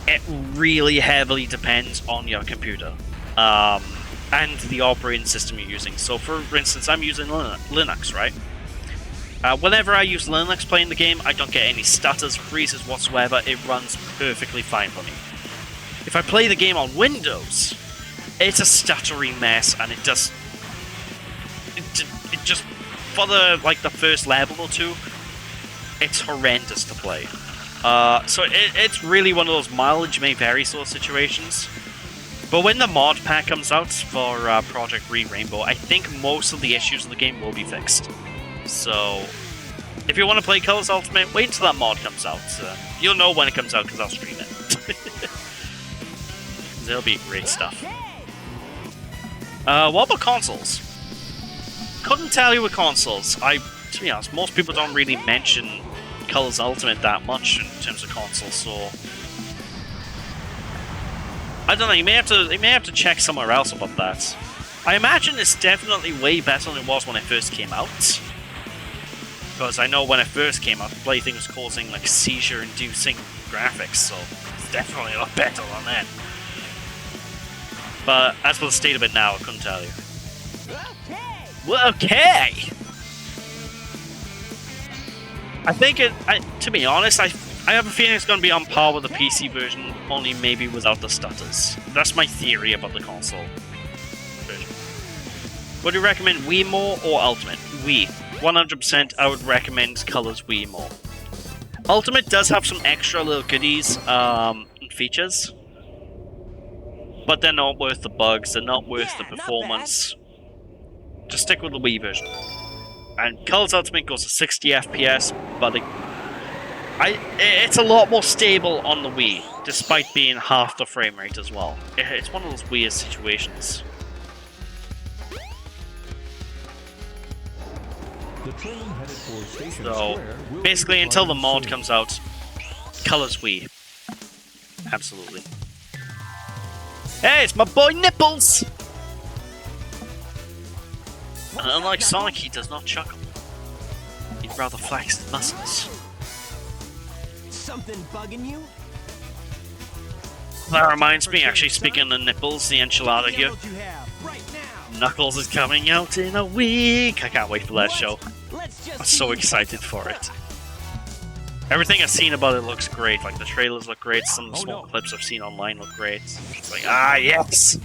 it really heavily depends on your computer. And the operating system you're using. So for instance, I'm using Linux, right? Whenever I use Linux playing the game, I don't get any stutters, freezes whatsoever. It runs perfectly fine for me. If I play the game on Windows, it's a stuttery mess, and it just for the first level or two, it's horrendous to play. So it's really one of those mileage may vary sort of situations. But when the mod pack comes out for Project Rainbow, I think most of the issues of the game will be fixed. So, if you want to play Colors Ultimate, wait until that mod comes out. You'll know when it comes out because I'll stream it. It'll be great stuff. What about consoles? Couldn't tell you with consoles. To be honest, most people don't really mention Colors Ultimate that much in terms of consoles, so I don't know. You may have to check somewhere else about that. I imagine it's definitely way better than it was when it first came out. Because I know when it first came out, the plaything was causing like seizure-inducing graphics, so it's definitely a lot better than that. But as for the state of it now, I couldn't tell you. Well, okay. I think to be honest, I have a feeling it's going to be on par with the PC version, only maybe without the stutters. That's my theory about the console version. Would you recommend Wii more or Ultimate? Wii. 100% I would recommend Colors Wii more. Ultimate does have some extra little goodies and features, but they're not worth the bugs, they're not worth the performance. Just stick with the Wii version. And Colors Ultimate goes to 60 FPS, but it's a lot more stable on the Wii, despite being half the frame rate as well. It's one of those weird situations. So, basically, until the mod comes out, Colors Wii. Absolutely. Hey, it's my boy Nipples! And unlike Sonic, he does not chuckle. He'd rather flex his muscles. Something bugging you? That reminds me, actually, speaking of Nipples, the enchilada here. Right now. Knuckles is coming out in a week! I can't wait for that show. I'm so excited for it. Everything I've seen about it looks great. Like, the trailers look great, some of the small clips I've seen online look great. It's like, ah, yes!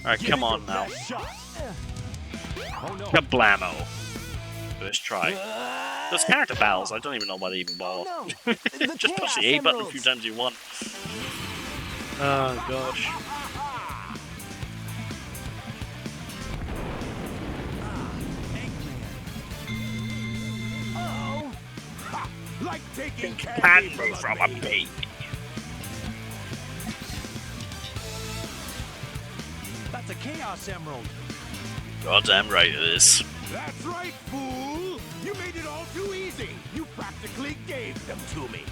Alright, come on now. Kablamo. First try. Those character battles, I don't even know why they even bother. Just push the A button a few times you want. Oh, gosh. Like taking Candy from a baby. That's a Chaos Emerald. Goddamn right it is. That's right, fool! You made it all too easy! You practically gave them to me!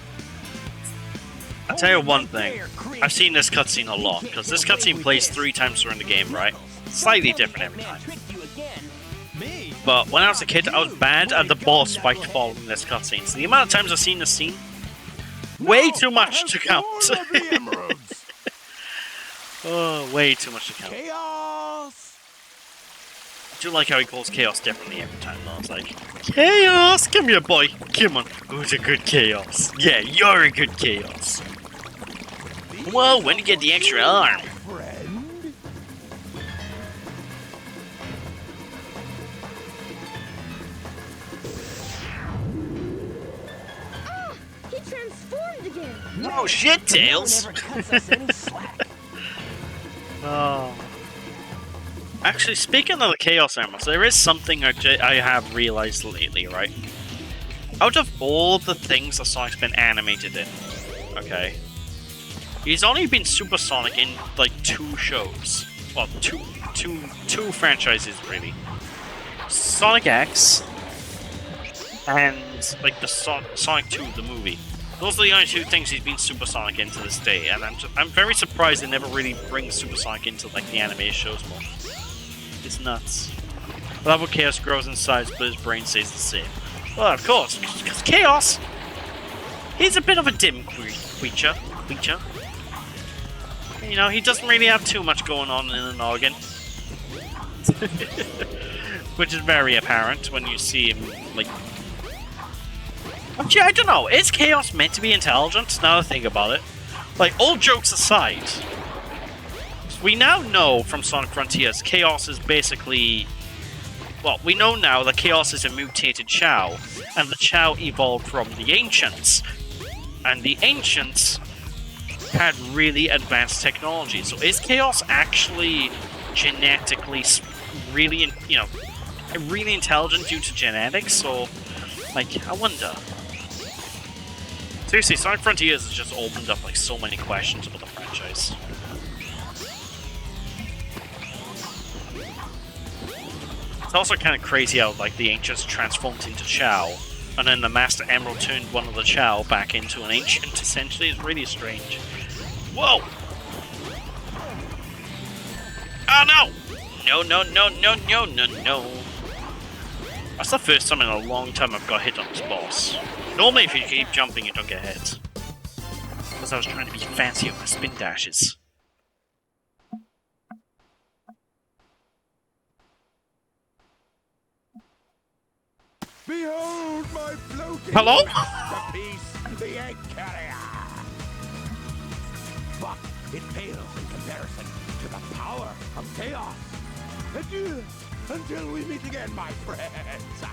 I'll tell you one thing. I've seen this cutscene a lot, because this cutscene plays 3 times during the game, right? Slightly different every time. But when I was a kid, I was bad at the boss fight following this cutscene. So the amount of times I've seen this scene, way too much to count. Oh, way too much to count. Chaos! I do like how he calls Chaos differently every time, though. It's like, Chaos! Come here, boy! Come on! Who's a good Chaos? Yeah, you're a good Chaos! Whoa, when you get the extra arm? He transformed again. Oh shit, Tails! Oh. Actually, speaking of the Chaos Emeralds, there is something I have realized lately, right? Out of all the things that Sonic's been animated in, okay, he's only been Super Sonic in like 2 shows. Well, two franchises really. Sonic X and like the Sonic 2, the movie. Those are the only 2 things he's been Super Sonic in to this day, and I'm very surprised they never really bring Super Sonic into like the animated shows more. It's nuts. The level of Chaos grows in size, but his brain stays the same. Well, of course, because Chaos, he's a bit of a dim creature. You know, he doesn't really have too much going on in an organ. Which is very apparent when you see him, like... Actually, I don't know, is Chaos meant to be intelligent, now that I think about it? Like, all jokes aside, we now know from Sonic Frontiers, Chaos is basically... Well, we know now that Chaos is a mutated Chao, and the Chao evolved from the Ancients. and the ancients had really advanced technology. So is Chaos actually genetically really, really intelligent due to genetics? Or, like, I wonder. Seriously, Sonic Frontiers has just opened up like so many questions about the franchise. It's also kind of crazy how like the ancients transformed into Chao, and then the Master Emerald turned one of the Chao back into an ancient. Essentially, it's really strange. Whoa! Oh no! No! That's the first time in a long time I've got hit on this boss. Normally, if you keep jumping, you don't get hit. Because I was trying to be fancy with my spin dashes. Behold my floating Hello? masterpiece, the egg carrier. But it pales in comparison to the power of chaos. Adieu, until we meet again, my friends.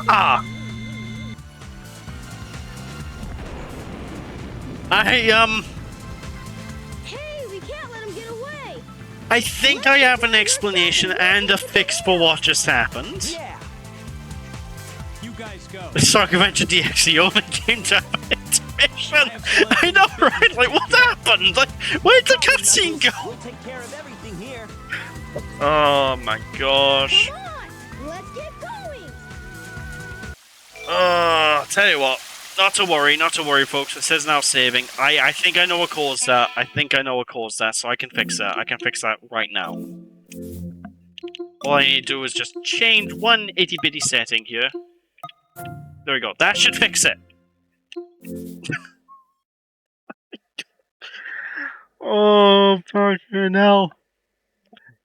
Ah! Hey, we can't let him get away. I think I have an explanation and a fix for what just happened. Yeah. You guys go. Sonic Adventure DX, the only game to have an intermission. I know, right? Like, what happened? Like, where did the cutscene go? We'll take care of everything here. Oh my gosh. Come on, let's get going. Tell you what. Not to worry, folks. It says now saving. I think I know what caused that. So I can fix that. I can fix that right now. All I need to do is just change one itty-bitty setting here. There we go. That should fix it. Oh, fucking hell.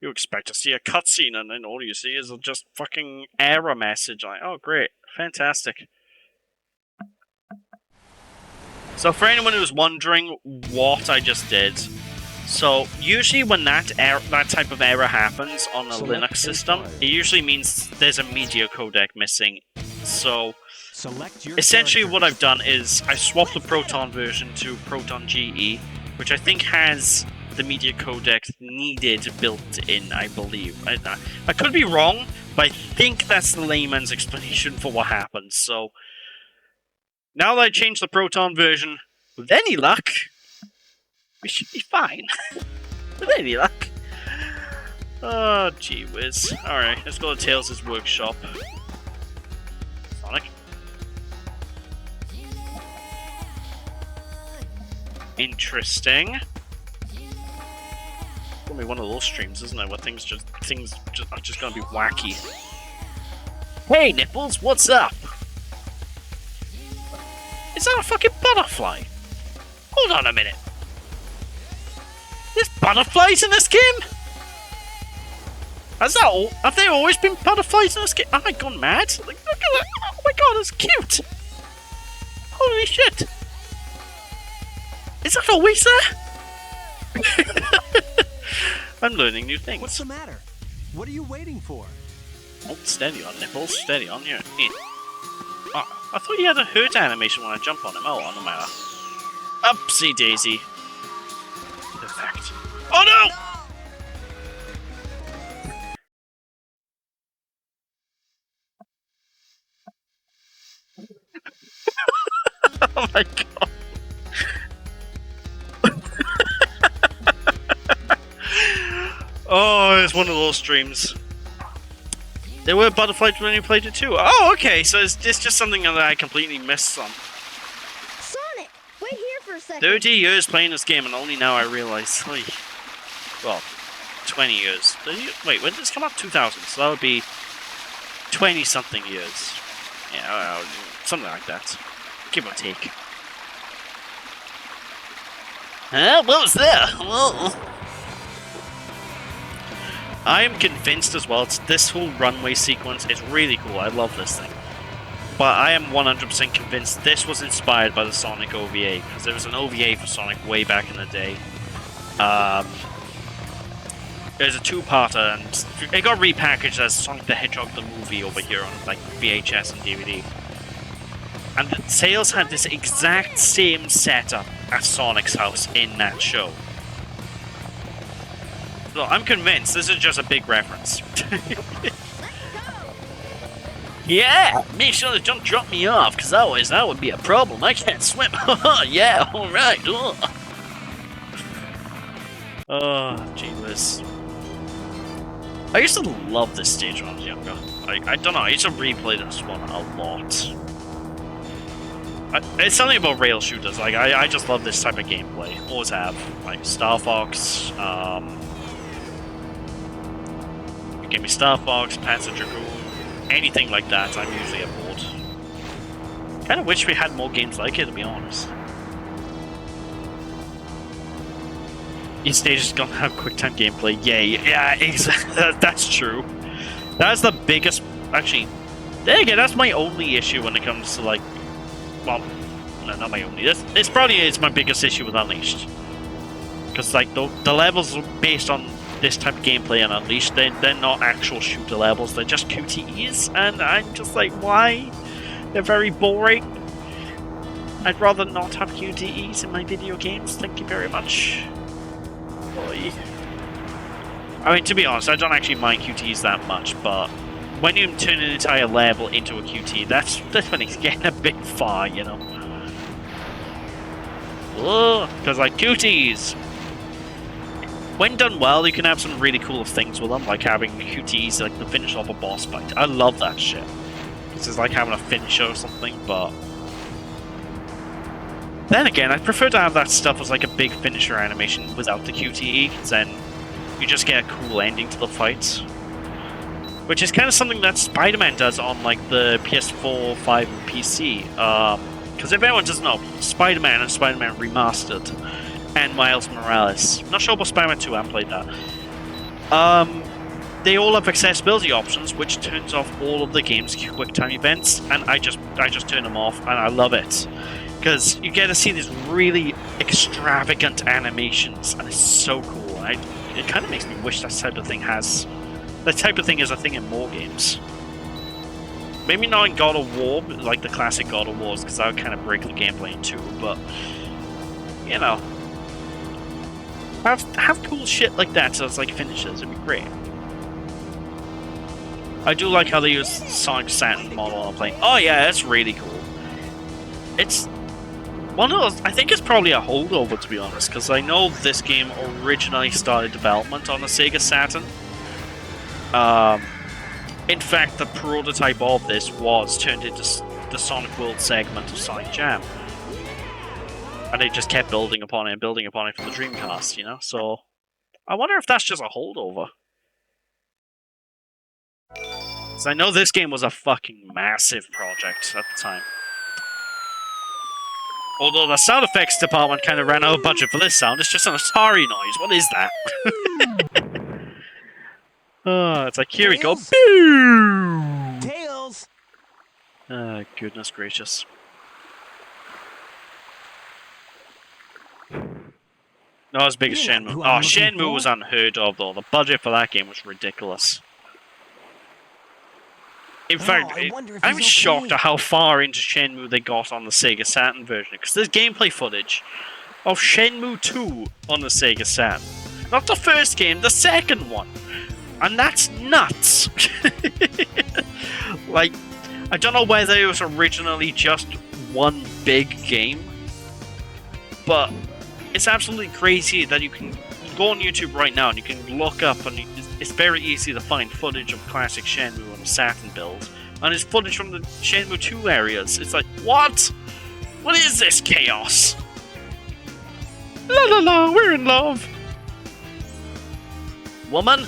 You expect to see a cutscene and then all you see is just fucking error message. Like, oh, great. Fantastic. So for anyone who's wondering what I just did, so usually when that type of error happens on a Linux system, it usually means there's a media codec missing. So essentially what I've done is I swapped the Proton version to Proton GE, which I think has the media codec needed built in, I believe. I could be wrong, but I think that's the layman's explanation for what happened. So now that I changed the Proton version, with any luck, we should be fine. With any luck. Oh, gee whiz. Alright, let's go to Tails' workshop. Sonic. Interesting. Gonna be one of those streams, isn't it? Where things are just gonna be wacky. Hey, Nipples, what's up? Is that a fucking butterfly? Hold on a minute. There's butterflies in this game? Have there always been butterflies in this game? Have I gone mad? Like, look at that! Oh my god, it's cute! Holy shit! Is that always there? I'm learning new things. What's the matter? What are you waiting for? Oh, steady on, Nipples. Steady on. Here. Oh, I thought you had a hurt animation when I jump on him. Oh, no matter. Upsy daisy. Perfect. Oh no! Oh my god. Oh, it's one of those streams. There were butterflies when you played it too. Oh, okay, so it's just something that I completely missed on. Sonic, wait here for a second. 30 years playing this game and only now I realize. Well, 20 years. Wait, when did this come out? 2000, so that would be 20-something years. Yeah, something like that. Give or take. What was that? Oh. I am convinced as well, this whole runway sequence is really cool. I love this thing. But I am 100% convinced this was inspired by the Sonic OVA, because there was an OVA for Sonic way back in the day. There's a two-parter, and it got repackaged as Sonic the Hedgehog the movie over here on like VHS and DVD. And the Tails had this exact same setup at Sonic's house in that show. So I'm convinced this is just a big reference. Yeah, make sure to don't drop me off, because otherwise that would be a problem. I can't swim. Yeah, alright. Oh, jeez. I used to love this stage when I was younger. I don't know, I used to replay this one a lot. It's something about rail shooters, like, I just love this type of gameplay. Always have. Like, Star Fox, you give me Star Fox, Panzer Dragoon, anything like that, I'm usually aboard. Kinda wish we had more games like it, to be honest. Each stage is gonna have QuickTime gameplay. Yay! Yeah, exactly. That's true. That's the biggest. Actually, there again, that's my only issue when it comes to like. Well, no, not my only. This probably is my biggest issue with Unleashed. Because like the levels based on this type of gameplay in Unleashed, they're not actual shooter levels. They're just QTEs, and I'm just like, why? They're very boring. I'd rather not have QTEs in my video games. Thank you very much. Boy. I mean, to be honest, I don't actually mind QTs that much, but when you turn an entire level into a QT, that's when it's getting a bit far, you know. Because like QTs, when done well, you can have some really cool things with them, like having QTs like the finish off a boss fight. I love that shit. This is like having a finisher or something, but then again, I prefer to have that stuff as like a big finisher animation without the QTE, because then you just get a cool ending to the fights. Which is kind of something that Spider-Man does on like the PS4, 5, and PC. Because if anyone doesn't know, Spider-Man and Spider-Man Remastered and Miles Morales. Not sure about Spider-Man 2, I haven't played that. They all have accessibility options, which turns off all of the game's QuickTime events, and I just turn them off, and I love it. Because you get to see these really extravagant animations, and it's so cool. It kind of makes me wish that type of thing is a thing in more games. Maybe not in God of War, like the classic God of Wars, because that would kind of break the gameplay in two, but, you know. Have cool shit like that, so it's like finishes, it'd be great. I do like how they use Sonic Saturn model on a plane. Oh yeah, that's really cool. It's one of those, I think it's probably a holdover, to be honest, because I know this game originally started development on the Sega Saturn. In fact, the prototype of this was turned into the Sonic World segment of Sonic Jam. And they just kept building upon it and building upon it for the Dreamcast, you know? So, I wonder if that's just a holdover. Because I know this game was a fucking massive project at the time. Although the sound effects department kind of ran out of budget for this sound, it's just an Atari noise. What is that? Oh, it's like, here we go. Boom! Tails! Goodness gracious. Not as big as You're not Shenmue. who Oh, I'm looking Shenmue for. was unheard of, though. The budget for that game was ridiculous. In fact, I wonder if I'm he's shocked okay. at how far into Shenmue they got on the Sega Saturn version, because there's gameplay footage of Shenmue 2 on the Sega Saturn. Not the first game, the second one. And that's nuts! Like, I don't know whether it was originally just one big game, but it's absolutely crazy that you can go on YouTube right now and you can look up, and it's very easy to find footage of classic Shenmue on the Saturn build, and it's footage from the Shenmue 2 areas. It's like, what? What is this chaos? La la la, we're in love! Woman?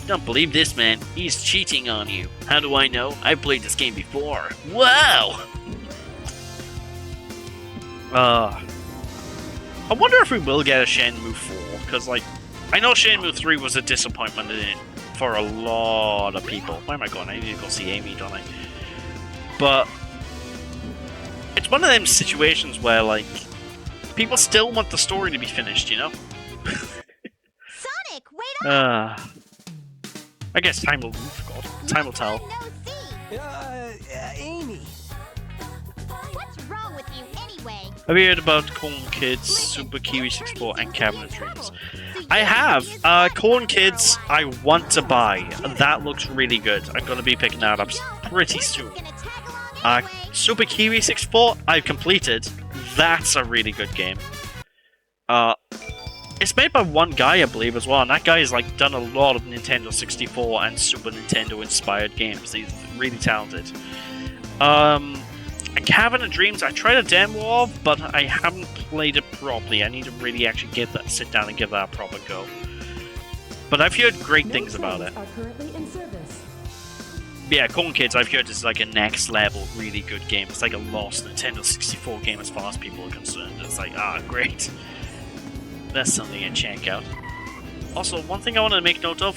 Don't believe this man. He's cheating on you. How do I know? I've played this game before. Wow! I wonder if we will get a Shenmue 4, because, like, I know Shenmue 3 was a disappointment for a lot of people. Where am I going? I need to go see Amy, don't I? But it's one of them situations where, like, people still want the story to be finished, you know? Sonic, wait up! I guess time will time will tell. No, see. Amy. What's wrong with you anyway? Have you heard about Corn Kids, Super Kiwi 64, and Cabinet Dreams? I have. Corn Kids, I want to buy. That looks really good. I'm going to be picking that up pretty soon. Super Kiwi 64, I've completed. That's a really good game. It's made by one guy, I believe, as well, and that guy has like done a lot of Nintendo 64 and Super Nintendo inspired games. He's really talented. And Cabinet Dreams, I tried a demo of, but I haven't played it properly. I need to really actually sit down and give that a proper go. But I've heard great things about it. Are currently in service. Yeah, Corn Kids, I've heard is like a next level, really good game. It's like a lost Nintendo 64 game as far as people are concerned. It's like, great. That's something to check out. Also, one thing I want to make note of,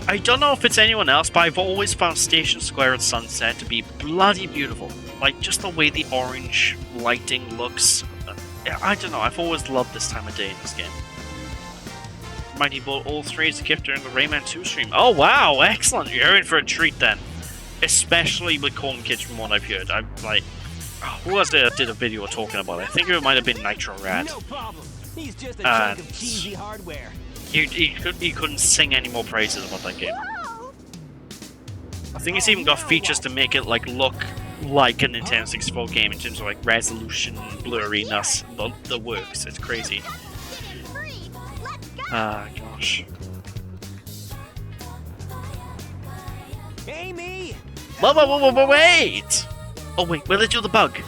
I don't know if it's anyone else, but I've always found Station Square at sunset to be bloody beautiful. Like, just the way the orange lighting looks. I don't know, I've always loved this time of day in this game. Mighty Ball All 3 is a gift during the Rayman 2 stream. Oh wow, excellent! You're in for a treat then. Especially with Corn Kids from what I've heard. I'm like, who was it that did a video talking about it? I think it might have been Nitro Rad. No problem. He's just a chunk of cheesy hardware. He couldn't sing any more praises about that game. Whoa! I think it's even got features to make it like look like a Nintendo 64 game in terms of like resolution, blurriness, the works. It's crazy. Free. Let's go. Gosh. Amy. Wait! Oh wait, will it do the bug?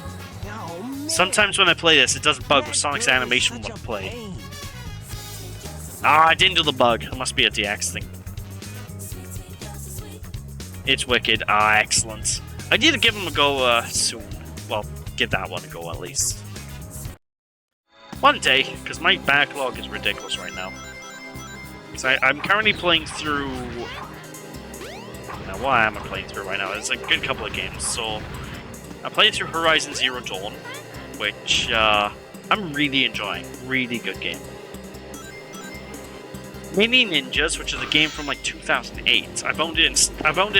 Oh, man. Sometimes when I play this, it doesn't bug with Sonic's animation when I play. I didn't do the bug. It must be a DX thing. It's wicked. Excellent. I need to give him a go soon. Well, give that one a go at least. One day, because my backlog is ridiculous right now. So I'm currently playing through... Now, what am I playing through right now? It's a good couple of games. So, I'm playing through Horizon Zero Dawn, which I'm really enjoying. Really good game. Mini Ninjas, which is a game from like 2008. I've owned it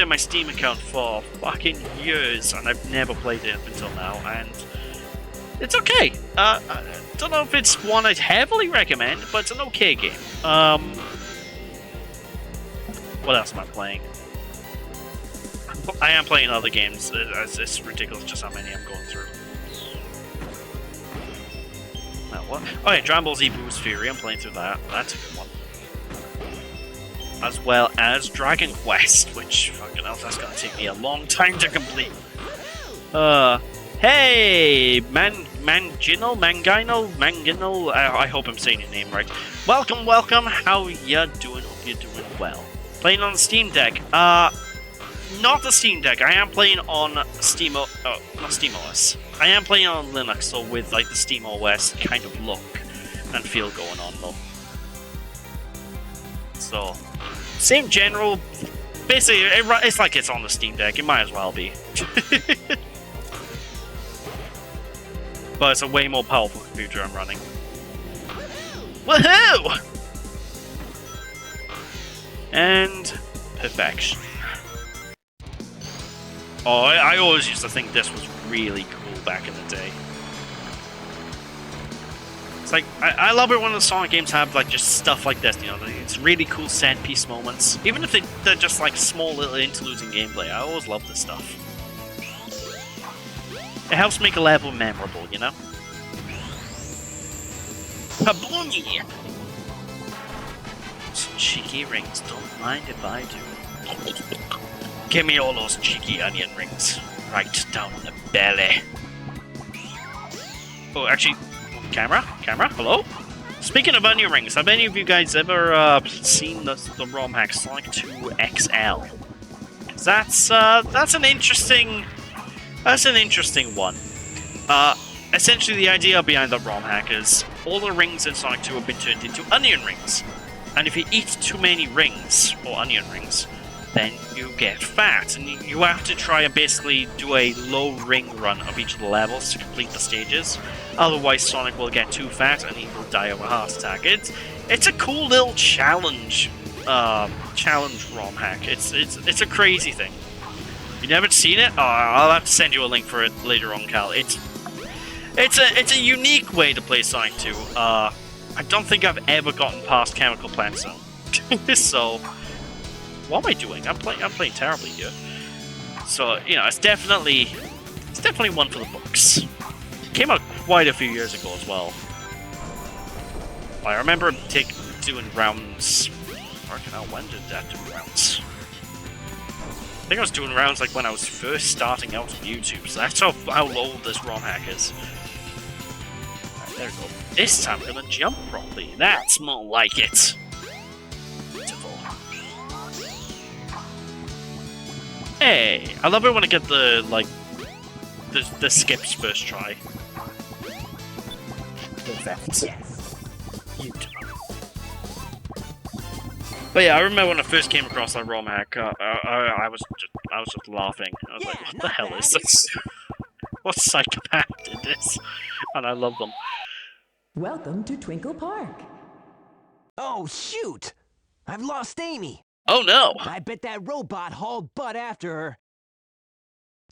in my Steam account for fucking years, and I've never played it up until now. And it's okay. I don't know if it's one I'd heavily recommend, but it's an okay game. What else am I playing? I am playing other games. It's ridiculous just how many I'm going through. Now what? Oh yeah, Dragon Ball Z Boost Fury. I'm playing through that. That's a good one. As well as Dragon Quest, which fucking hell, that's gonna take me a long time to complete. Hey, Manginal, I hope I'm saying your name right. Welcome. How ya doing? Hope you're doing well. Playing on the Steam Deck. Not the Steam Deck. I am playing on not SteamOS. I am playing on Linux, so with like the SteamOS kind of look and feel going on though. So, same general. Basically, it's like it's on the Steam Deck. It might as well be. But it's a way more powerful computer I'm running. Woohoo! And perfection. Oh, I always used to think this was really cool back in the day. It's like, I love it when the Sonic games have like just stuff like this, you know, it's really cool set piece moments. Even if they're just like small little interludes in gameplay, I always love this stuff. It helps make a level memorable, you know? Kaboom! Some cheeky rings, don't mind if I do. Give me all those cheeky onion rings. Right down the belly. Oh, actually, camera, hello? Speaking of onion rings, have any of you guys ever seen the ROM hack Sonic 2 XL? That's an interesting one. Essentially the idea behind the ROM hack is all the rings in Sonic 2 have been turned into onion rings. And if you eat too many rings, or onion rings, then you get fat, and you have to try and basically do a low ring run of each of the levels to complete the stages. Otherwise, Sonic will get too fat and he will die of a heart attack. it's a cool little challenge ROM hack. It's a crazy thing. You never seen it? Oh, I'll have to send you a link for it later on, Cal. It's a unique way to play Sonic 2. I don't think I've ever gotten past Chemical Plant Zone. So, what am I doing? I'm playing terribly here. So, you know, it's definitely one for the books. It came out quite a few years ago as well. I remember doing rounds. When did that do rounds? I think I was doing rounds like when I was first starting out on YouTube, so that's how old this ROM hack is. Alright, there we go. This time I'm gonna jump properly. That's more like it. Beautiful. Hey! I love it when I get the skips first try. Perfect. Yes. Beautiful. But yeah, I remember when I first came across that ROM hack, I was just laughing. I was like, what the hell is this? What psychopath did this? And I love them. Welcome to Twinkle Park. Oh, shoot! I've lost Amy. Oh no! I bet that robot hauled butt after her.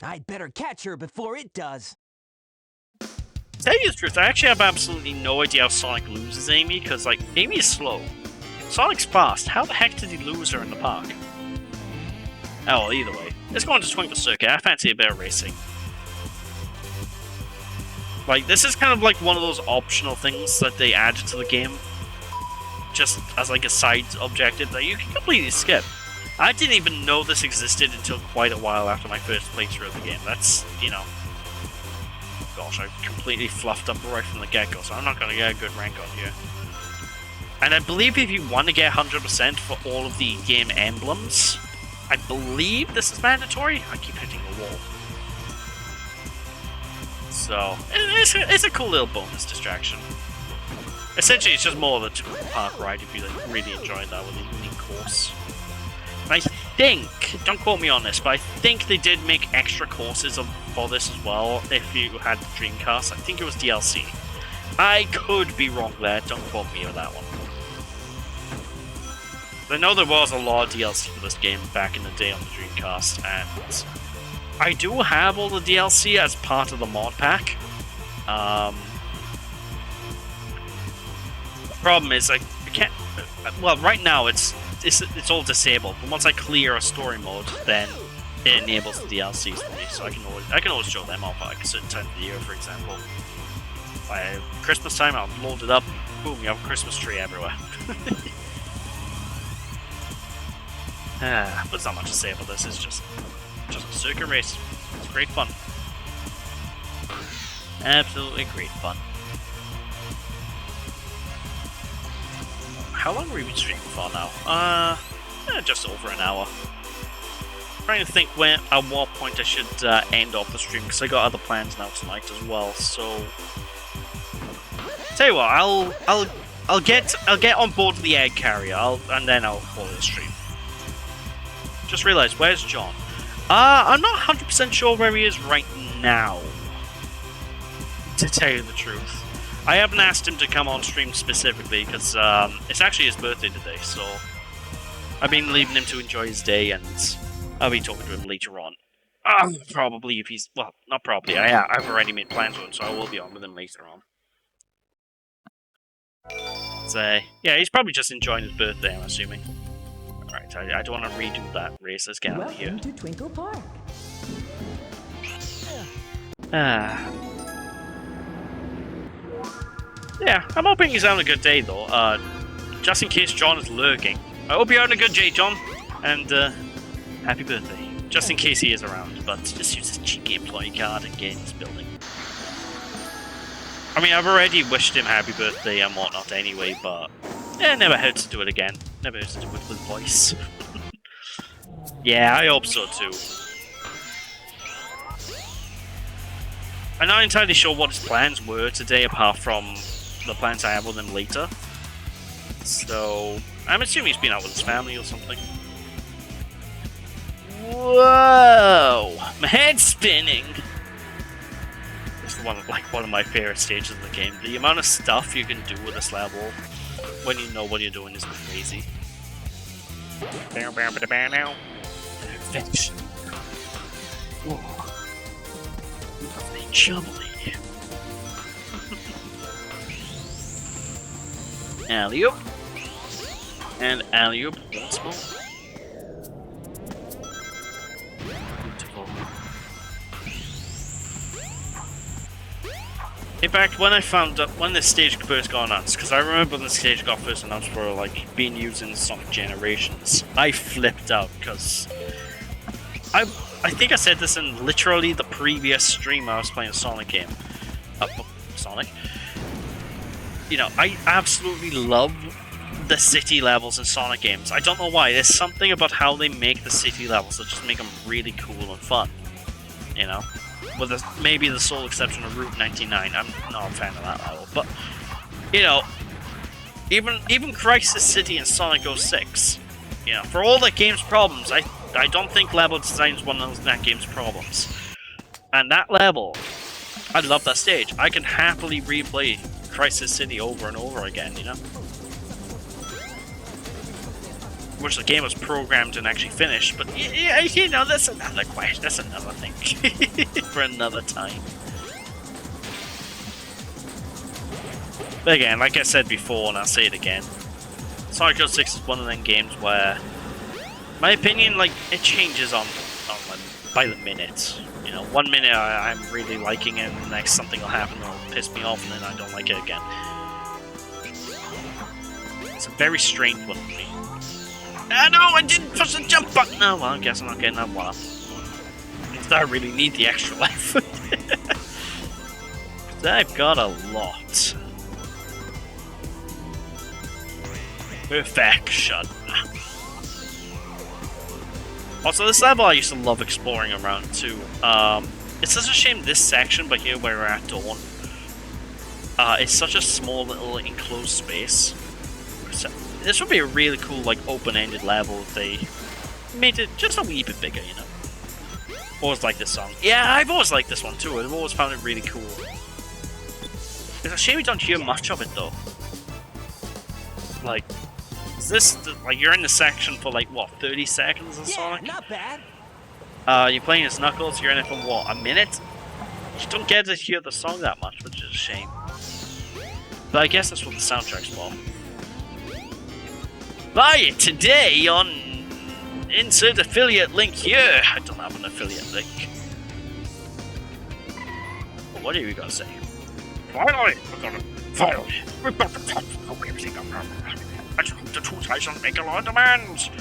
I'd better catch her before it does. To tell you the truth, I actually have absolutely no idea how Sonic loses Amy, because, like, Amy is slow. Sonic's fast. How the heck did he lose her in the park? Oh, well, either way. Let's go on to Twinkle Circuit. I fancy a bit of racing. Like, this is kind of like one of those optional things that they added to the game. Just as like a side objective that you can completely skip. I didn't even know this existed until quite a while after my first playthrough of the game. That's, you know... Gosh, I completely fluffed up right from the get-go, so I'm not going to get a good rank on here. And I believe if you want to get 100% for all of the game emblems, I believe this is mandatory. I keep hitting the wall. So, it's a cool little bonus distraction. Essentially, it's just more of a Twinkle Park ride if you really enjoy that with a unique course. And I think, don't quote me on this, but I think they did make extra courses for this as well if you had the Dreamcast. I think it was DLC. I could be wrong there, don't quote me on that one. I know there was a lot of DLC for this game back in the day on the Dreamcast, and I do have all the DLC as part of the mod pack. The problem is I can't. Well, right now it's all disabled, but once I clear a story mode, then it enables the DLCs for me, so I can always show them off at a certain time of the year, for example. By Christmas time, I'll load it up. Boom, you have a Christmas tree everywhere. But it's not much to say about this. It's just a circuit race. It's great fun. Absolutely great fun. How long were we streaming for now? Just over an hour. Trying to think at what point I should end off the stream, because I got other plans now tonight as well. So, tell you what, I'll get on board the egg carrier, and then I'll call it a stream. Just realized, where's John? I'm not 100% sure where he is right now, to tell you the truth. I haven't asked him to come on stream specifically, because it's actually his birthday today, so I've been leaving him to enjoy his day, and I'll be talking to him later on. Probably if he's... Well, not probably, I've already made plans with him, so I will be on with him later on. So, yeah, he's probably just enjoying his birthday, I'm assuming. Alright, I don't want to redo that race. Let's get out of here. Welcome to Twinkle Park. Yeah, I'm hoping he's having a good day, though. Just in case John is lurking. I hope you're having a good day, John. And, happy birthday. Just in case he is around, but just use his cheeky employee card and get in his building. I mean, I've already wished him happy birthday and whatnot anyway, but... Yeah, it never hurts to do it again. Never hurts to do it with voice. Yeah, I hope so too. I'm not entirely sure what his plans were today, apart from the plans I have with him later. So, I'm assuming he's been out with his family or something. Whoa! My head's spinning! This is one of my favorite stages of the game. The amount of stuff you can do with this level when you know what you're doing is crazy. Perfection. Oh. Lovely jubbly. Alley-oop. And alley-oop once more. Beautiful. In fact, when I found out when this stage first got announced, because I remember when the stage got first announced for like being used in Sonic Generations, I flipped out because I think I said this in literally the previous stream I was playing a Sonic game. Sonic. You know, I absolutely love the city levels in Sonic games. I don't know why. There's something about how they make the city levels that just make them really cool and fun. You know? With maybe the sole exception of Route 99. I'm not a fan of that level. But, you know, even Crisis City and Sonic 06, you know, for all that game's problems, I don't think level design is one of that game's problems. And that level, I love that stage. I can happily replay Crisis City over and over again, you know? Which the game was programmed and actually finished, but yeah, you know, that's another question, that's another thing. For another time. But again, like I said before, and I'll say it again, Sonic 06 is one of them games where, my opinion, like, it changes on by the minute. You know, 1 minute I'm really liking it, and the next something will happen that'll piss me off, and then I don't like it again. It's a very strange one for me. Ah, no, I didn't push the jump button! No, well, I guess I'm not getting that one. I really need the extra life. I've got a lot. Perfection. Also, this level I used to love exploring around too. It's such a shame this section, but here where we're at Dawn, it's such a small little enclosed space. So, this would be a really cool, like, open-ended level if they made it just a wee bit bigger, you know? Always like this song. Yeah, I've always liked this one too. I've always found it really cool. It's a shame we don't hear much of it though. Like, is this like you're in the section for like what, 30 seconds of Sonic? Not bad. You're playing as Knuckles. You're in it for what, a minute? You don't get to hear the song that much, which is a shame. But I guess that's what the soundtrack's for. Buy it today on insert affiliate link here. I don't have an affiliate link. But what are you gonna say? Finally, we've got the top of everything. I just hope the two sides don't make a lot of demands.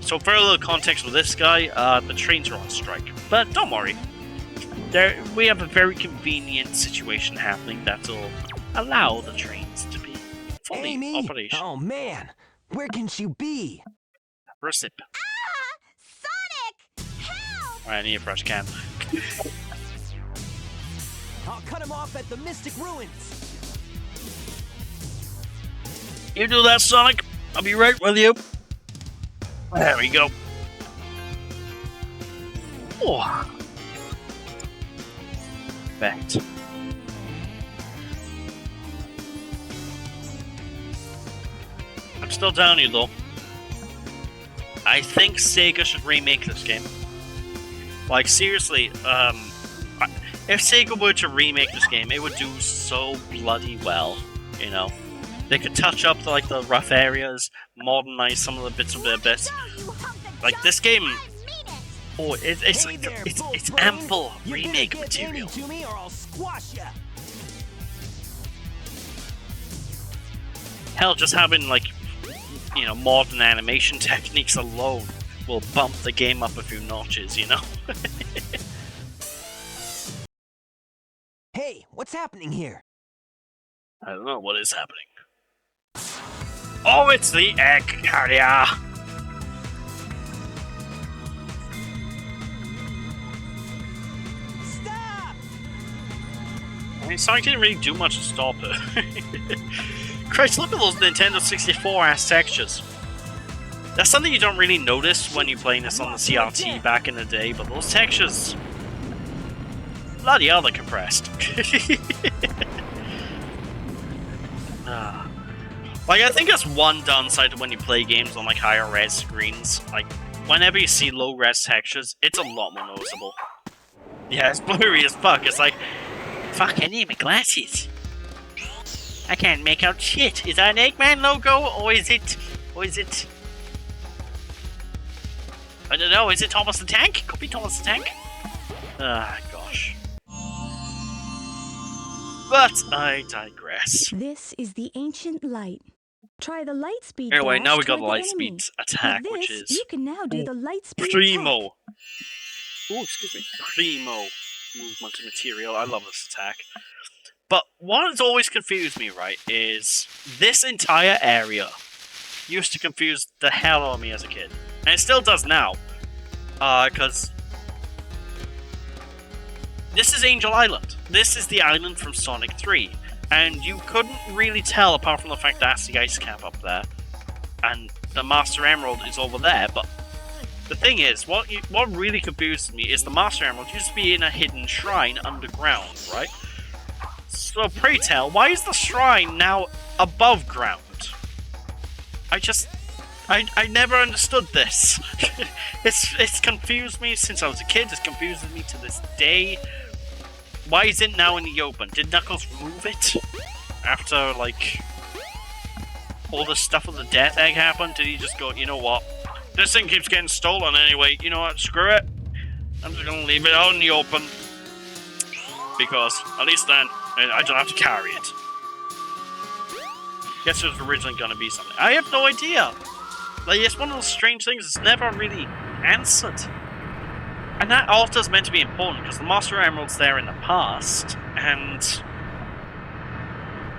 So for a little context with this guy, the trains are on strike. But don't worry. We have a very convenient situation happening that'll allow the trains to be fully operational. Oh man, where can she be? For a sip. Sonic! Help! Alright, I need a fresh can. I'll cut him off at the Mystic Ruins. You do that, Sonic. I'll be right with you. There we go. Oh. Perfect. I'm still down here, though. I think Sega should remake this game. Like, seriously, if Sega were to remake this game, it would do so bloody well, you know? They could touch up like the rough areas, modernize some of the bits of their bits. Like this game, oh, it's ample remake material. Hell, just having like, you know, modern animation techniques alone will bump the game up a few notches, you know? Hey, what's happening here? I don't know what is happening. Oh, it's the egg carrier! Stop! I mean, Sonic didn't really do much to stop her. Christ, look at those Nintendo 64 ass textures. That's something you don't really notice when you're playing this on the CRT back in the day, but those textures... bloody hell, they're compressed. Like, I think that's one downside of when you play games on, like, higher res screens. Like, whenever you see low res textures, it's a lot more noticeable. Yeah, it's blurry as fuck. It's like, fuck, I need my glasses. I can't make out shit. Is that an Eggman logo, or is it... I don't know, is it Thomas the Tank? Could be Thomas the Tank. Ah, gosh. But I digress. This is the ancient light. Try the light speed Anyway, dash now we got toward the the light enemy. speed attack, With which this, is you can now do the light speed primo. attack. Oh, excuse me. Primo movement material. I love this attack. But what has always confused me, right, is this entire area used to confuse the hell out of me as a kid. And it still does now. Because this is Angel Island. This is the island from Sonic 3. And you couldn't really tell, apart from the fact that's the ice cap up there. And the Master Emerald is over there, but the thing is, what really confuses me is the Master Emerald used to be in a hidden shrine underground, right? So pray tell, why is the shrine now above ground? I never understood this. It's confused me since I was a kid, it's confused me to this day. Why is it now in the open? Did Knuckles remove it? After, like, all the stuff with the Death Egg happened? Did he just go, you know what? This thing keeps getting stolen anyway, you know what, screw it. I'm just gonna leave it out in the open. Because, at least then, I don't have to carry it. Guess it was originally gonna be something. I have no idea! Like, it's one of those strange things that's never really answered. And that altar's meant to be important, because the Master Emerald's there in the past, and...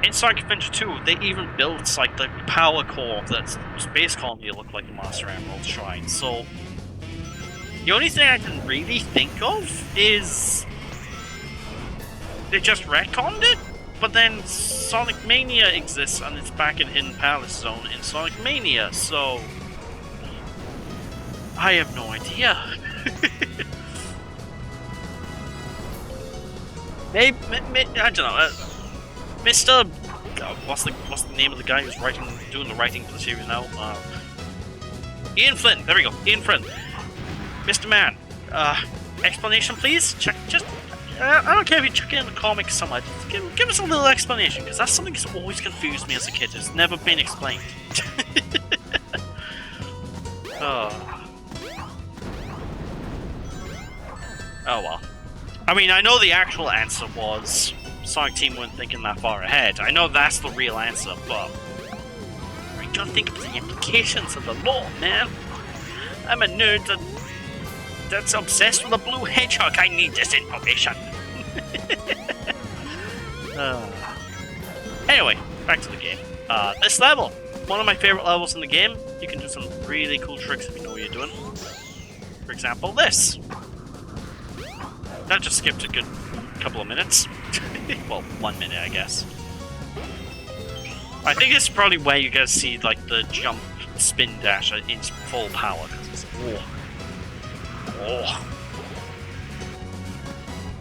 in Sonic Adventure 2, they even built, like, the power core of that space colony to look like the Master Emerald Shrine, so... the only thing I can really think of is... they just retconned it? But then Sonic Mania exists, and it's back in Hidden Palace Zone in Sonic Mania, so... I have no idea. Maybe, I don't know. Mr. What's the name of the guy who's doing the writing for the series now? Ian Flynn. There we go. Ian Flynn. Mr. Man. Explanation, please. I don't care if you check it in the comics somewhere. Give us a little explanation, because that's something that's always confused me as a kid. It's never been explained. Oh well. I mean, I know the actual answer was Sonic Team weren't thinking that far ahead. I know that's the real answer, but I don't think of the implications of the law, man. I'm a nerd that's obsessed with a blue hedgehog. I need this information. Anyway, back to the game. This level, one of my favorite levels in the game. You can do some really cool tricks if you know what you're doing. For example, this. That just skipped a good couple of minutes. Well, 1 minute, I guess. I think it's probably where you guys see like the jump spin dash in full power, because it's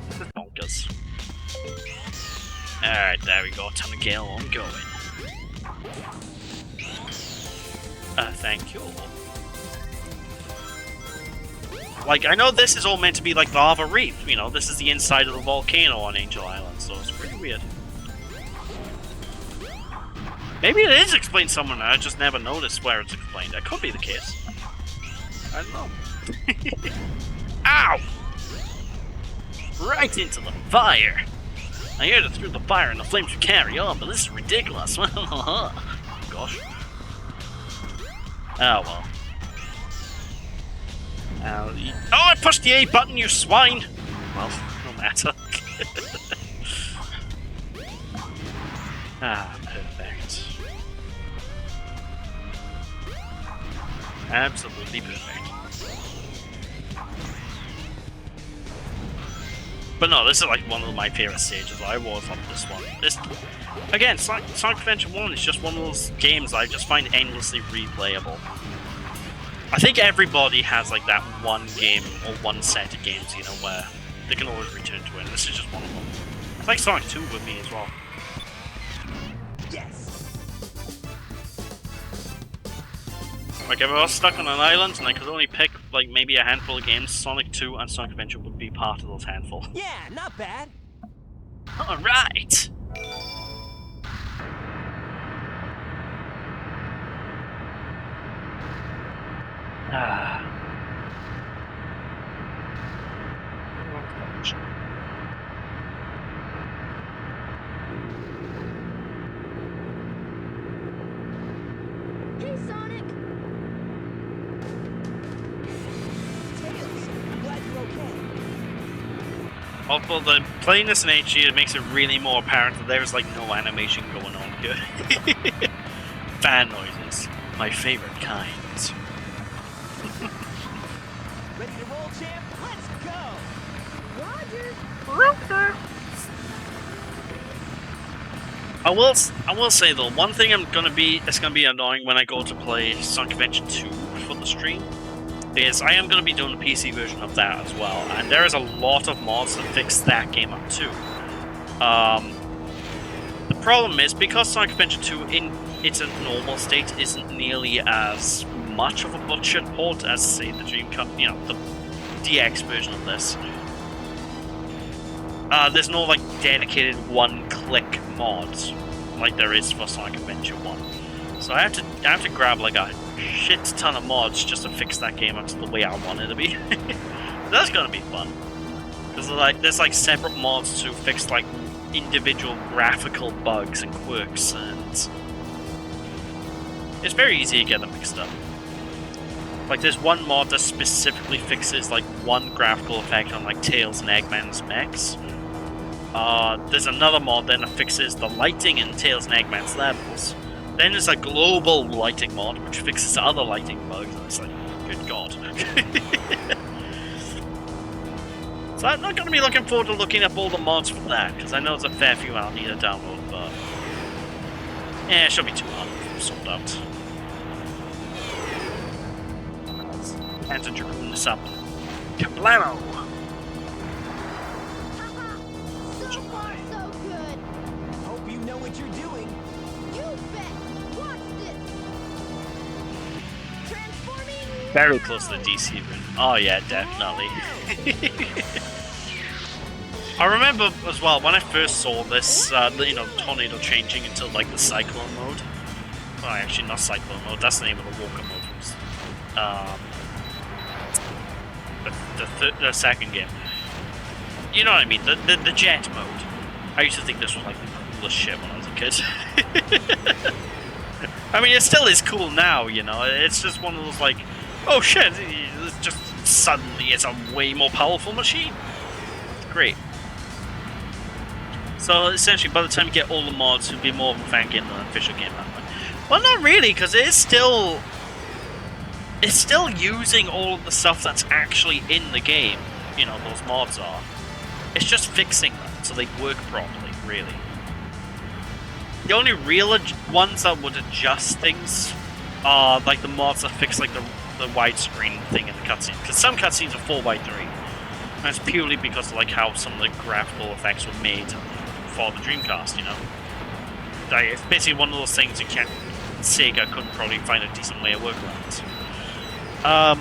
it's bonkers. Alright, there we go. Time to get on going. Thank you. Like, I know this is all meant to be like Lava Reef, you know, this is the inside of the volcano on Angel Island, so it's pretty weird. Maybe it is explained somewhere, I just never noticed where it's explained. That could be the case. I don't know. Ow! Right into the fire! I hear that through the fire and the flames will carry on, but this is ridiculous. Gosh. Oh well. Oh, I pushed the A button, you swine! Well, no matter. Perfect. Absolutely perfect. But no, this is like one of my favorite stages. I always love this one. Again, Sonic Adventure 1 is just one of those games I just find endlessly replayable. I think everybody has like that one game or one set of games, you know, where they can always return to it, and this is just one of them. It's like Sonic 2 with me as well. Yes. Like if I was stuck on an island and I could only pick like maybe a handful of games, Sonic 2 and Sonic Adventure would be part of those handful. Yeah, not bad. Alright! Ah. Hey, Sonic! Tails, I'm glad you're okay. Although the playing this in HD, it makes it really more apparent that there's like no animation going on here. Fan noises, my favorite kind. Ready to roll, champ? Let's go! Roger! I will say though, one thing that's gonna be annoying when I go to play Sonic Adventure 2 for the stream is I am gonna be doing the PC version of that as well, and there is a lot of mods that fix that game up too. The problem is because Sonic Adventure 2 in its normal state isn't nearly as much of a butchered port as say the Dreamcast, the DX version of this. There's no like dedicated one-click mods like there is for Sonic Adventure 1. So I have to grab like a shit ton of mods just to fix that game up to the way I want it to be. That's gonna be fun. Because there's like separate mods to fix like individual graphical bugs and quirks, and it's very easy to get them mixed up. Like there's one mod that specifically fixes like one graphical effect on like Tails and Eggman's mechs. There's another mod then that fixes the lighting in Tails and Eggman's levels. Then there's a global lighting mod which fixes other lighting bugs, and it's like, good god. So I'm not going to be looking forward to looking up all the mods for that, because I know there's a fair few I'll need to download, but yeah, it shouldn't be too hard to sort out. And to dragoon this up. Kablamo! So far, so good! Hope you know what you're doing. You bet! Watch this! Transforming! Very close to the DC run. Oh yeah, definitely. I remember as well when I first saw this, tornado changing into like the cyclone mode. Well, actually not cyclone mode. That's the name of the walker mode. The second game. You know what I mean? The jet mode. I used to think this was like the coolest shit when I was a kid. I mean, it still is cool now, you know. It's just one of those like, oh shit! It's just suddenly it's a way more powerful machine. Great. So essentially, by the time you get all the mods, it'll be more of a fan game than an official game. Well, not really, because it's still using all of the stuff that's actually in the game. You know, those mods are. It's just fixing them so they work properly, really. The only real ones that would adjust things are like the mods that fix like the widescreen thing in the cutscene. Because some cutscenes are 4:3. And that's purely because of like how some of the graphical effects were made for the Dreamcast, you know. Like, it's basically one of those things Sega couldn't probably find a decent way of working around.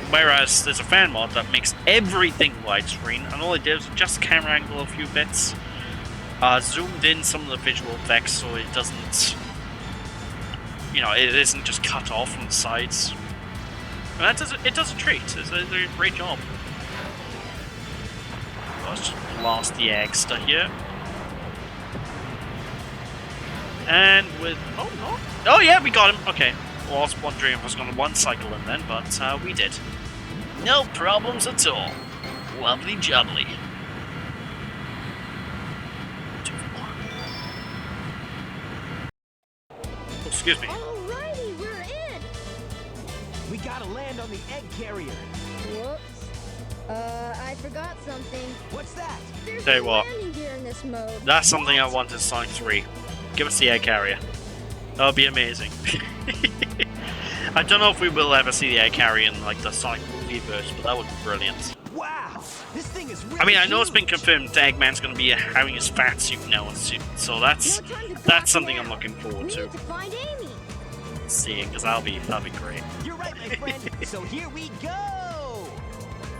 Whereas there's a fan mod that makes everything widescreen, and all it did was just camera angle a few bits, zoomed in some of the visual effects so it doesn't, it isn't just cut off from the sides. And it does a treat. It's a great job. Let's just blast the Eggster here. And with... Oh, no. Oh, yeah, we got him. Okay. Well, I was wondering if I was going to one-cycle him then, but we did. No problems at all. Lovely jubbly. Oh, excuse me. Alrighty, we're in! We gotta land on the egg carrier. Whoops. I forgot something. What's that? There's Tell you no what. landing gear in this mode. That's something I want in Sonic 3. Give us the egg carrier. That would be amazing. I don't know if we will ever see the egg carrier in like the Sonic movie verse, but that would be brilliant. Wow, this thing is really I mean, I know it's been huge. confirmed that Eggman's going to be having his fat suit now, so that's No time to clock something now. I'm looking We forward need to. to find Amy. seeing, because that'll be great. You're right, my friend. So here we go.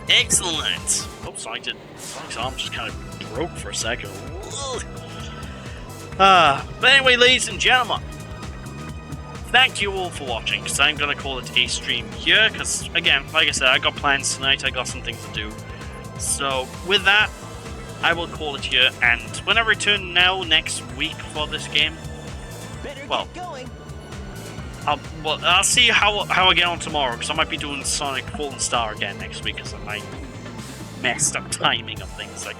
Excellent! Oh, Sonic's arm just kind of broke for a second. But anyway, ladies and gentlemen, thank you all for watching, because I'm going to call it a stream here, because, again, like I said, I got plans tonight, I got some things to do. So, with that, I will call it here, and when I return now next week for this game, well, I'll see how I get on tomorrow, because I might be doing Sonic Fallen Star again next week, because of my messed up timing of things. Like,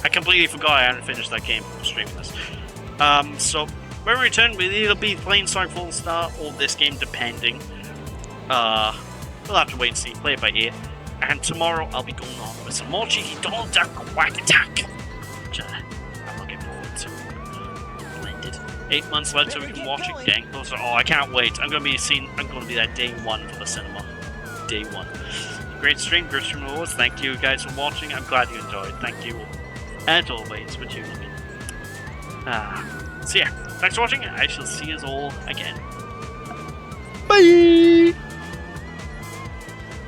I completely forgot I hadn't finished that game before streaming this. So, when we return, we'll either be playing Sonic Fallen Star or this game, depending. We'll have to wait and see, play it by ear. And tomorrow, I'll be going on with some more cheeky Donald Duck Quack Attack, which I'm not getting forward to. Blended. 8 months later, so we can watch it again. Oh, I can't wait. I'm gonna be there day one for the cinema. Day one. Great stream, awards. Thank you guys for watching. I'm glad you enjoyed. Thank you, as always, for tuning in. So yeah, thanks for watching. I shall see you all again. Bye.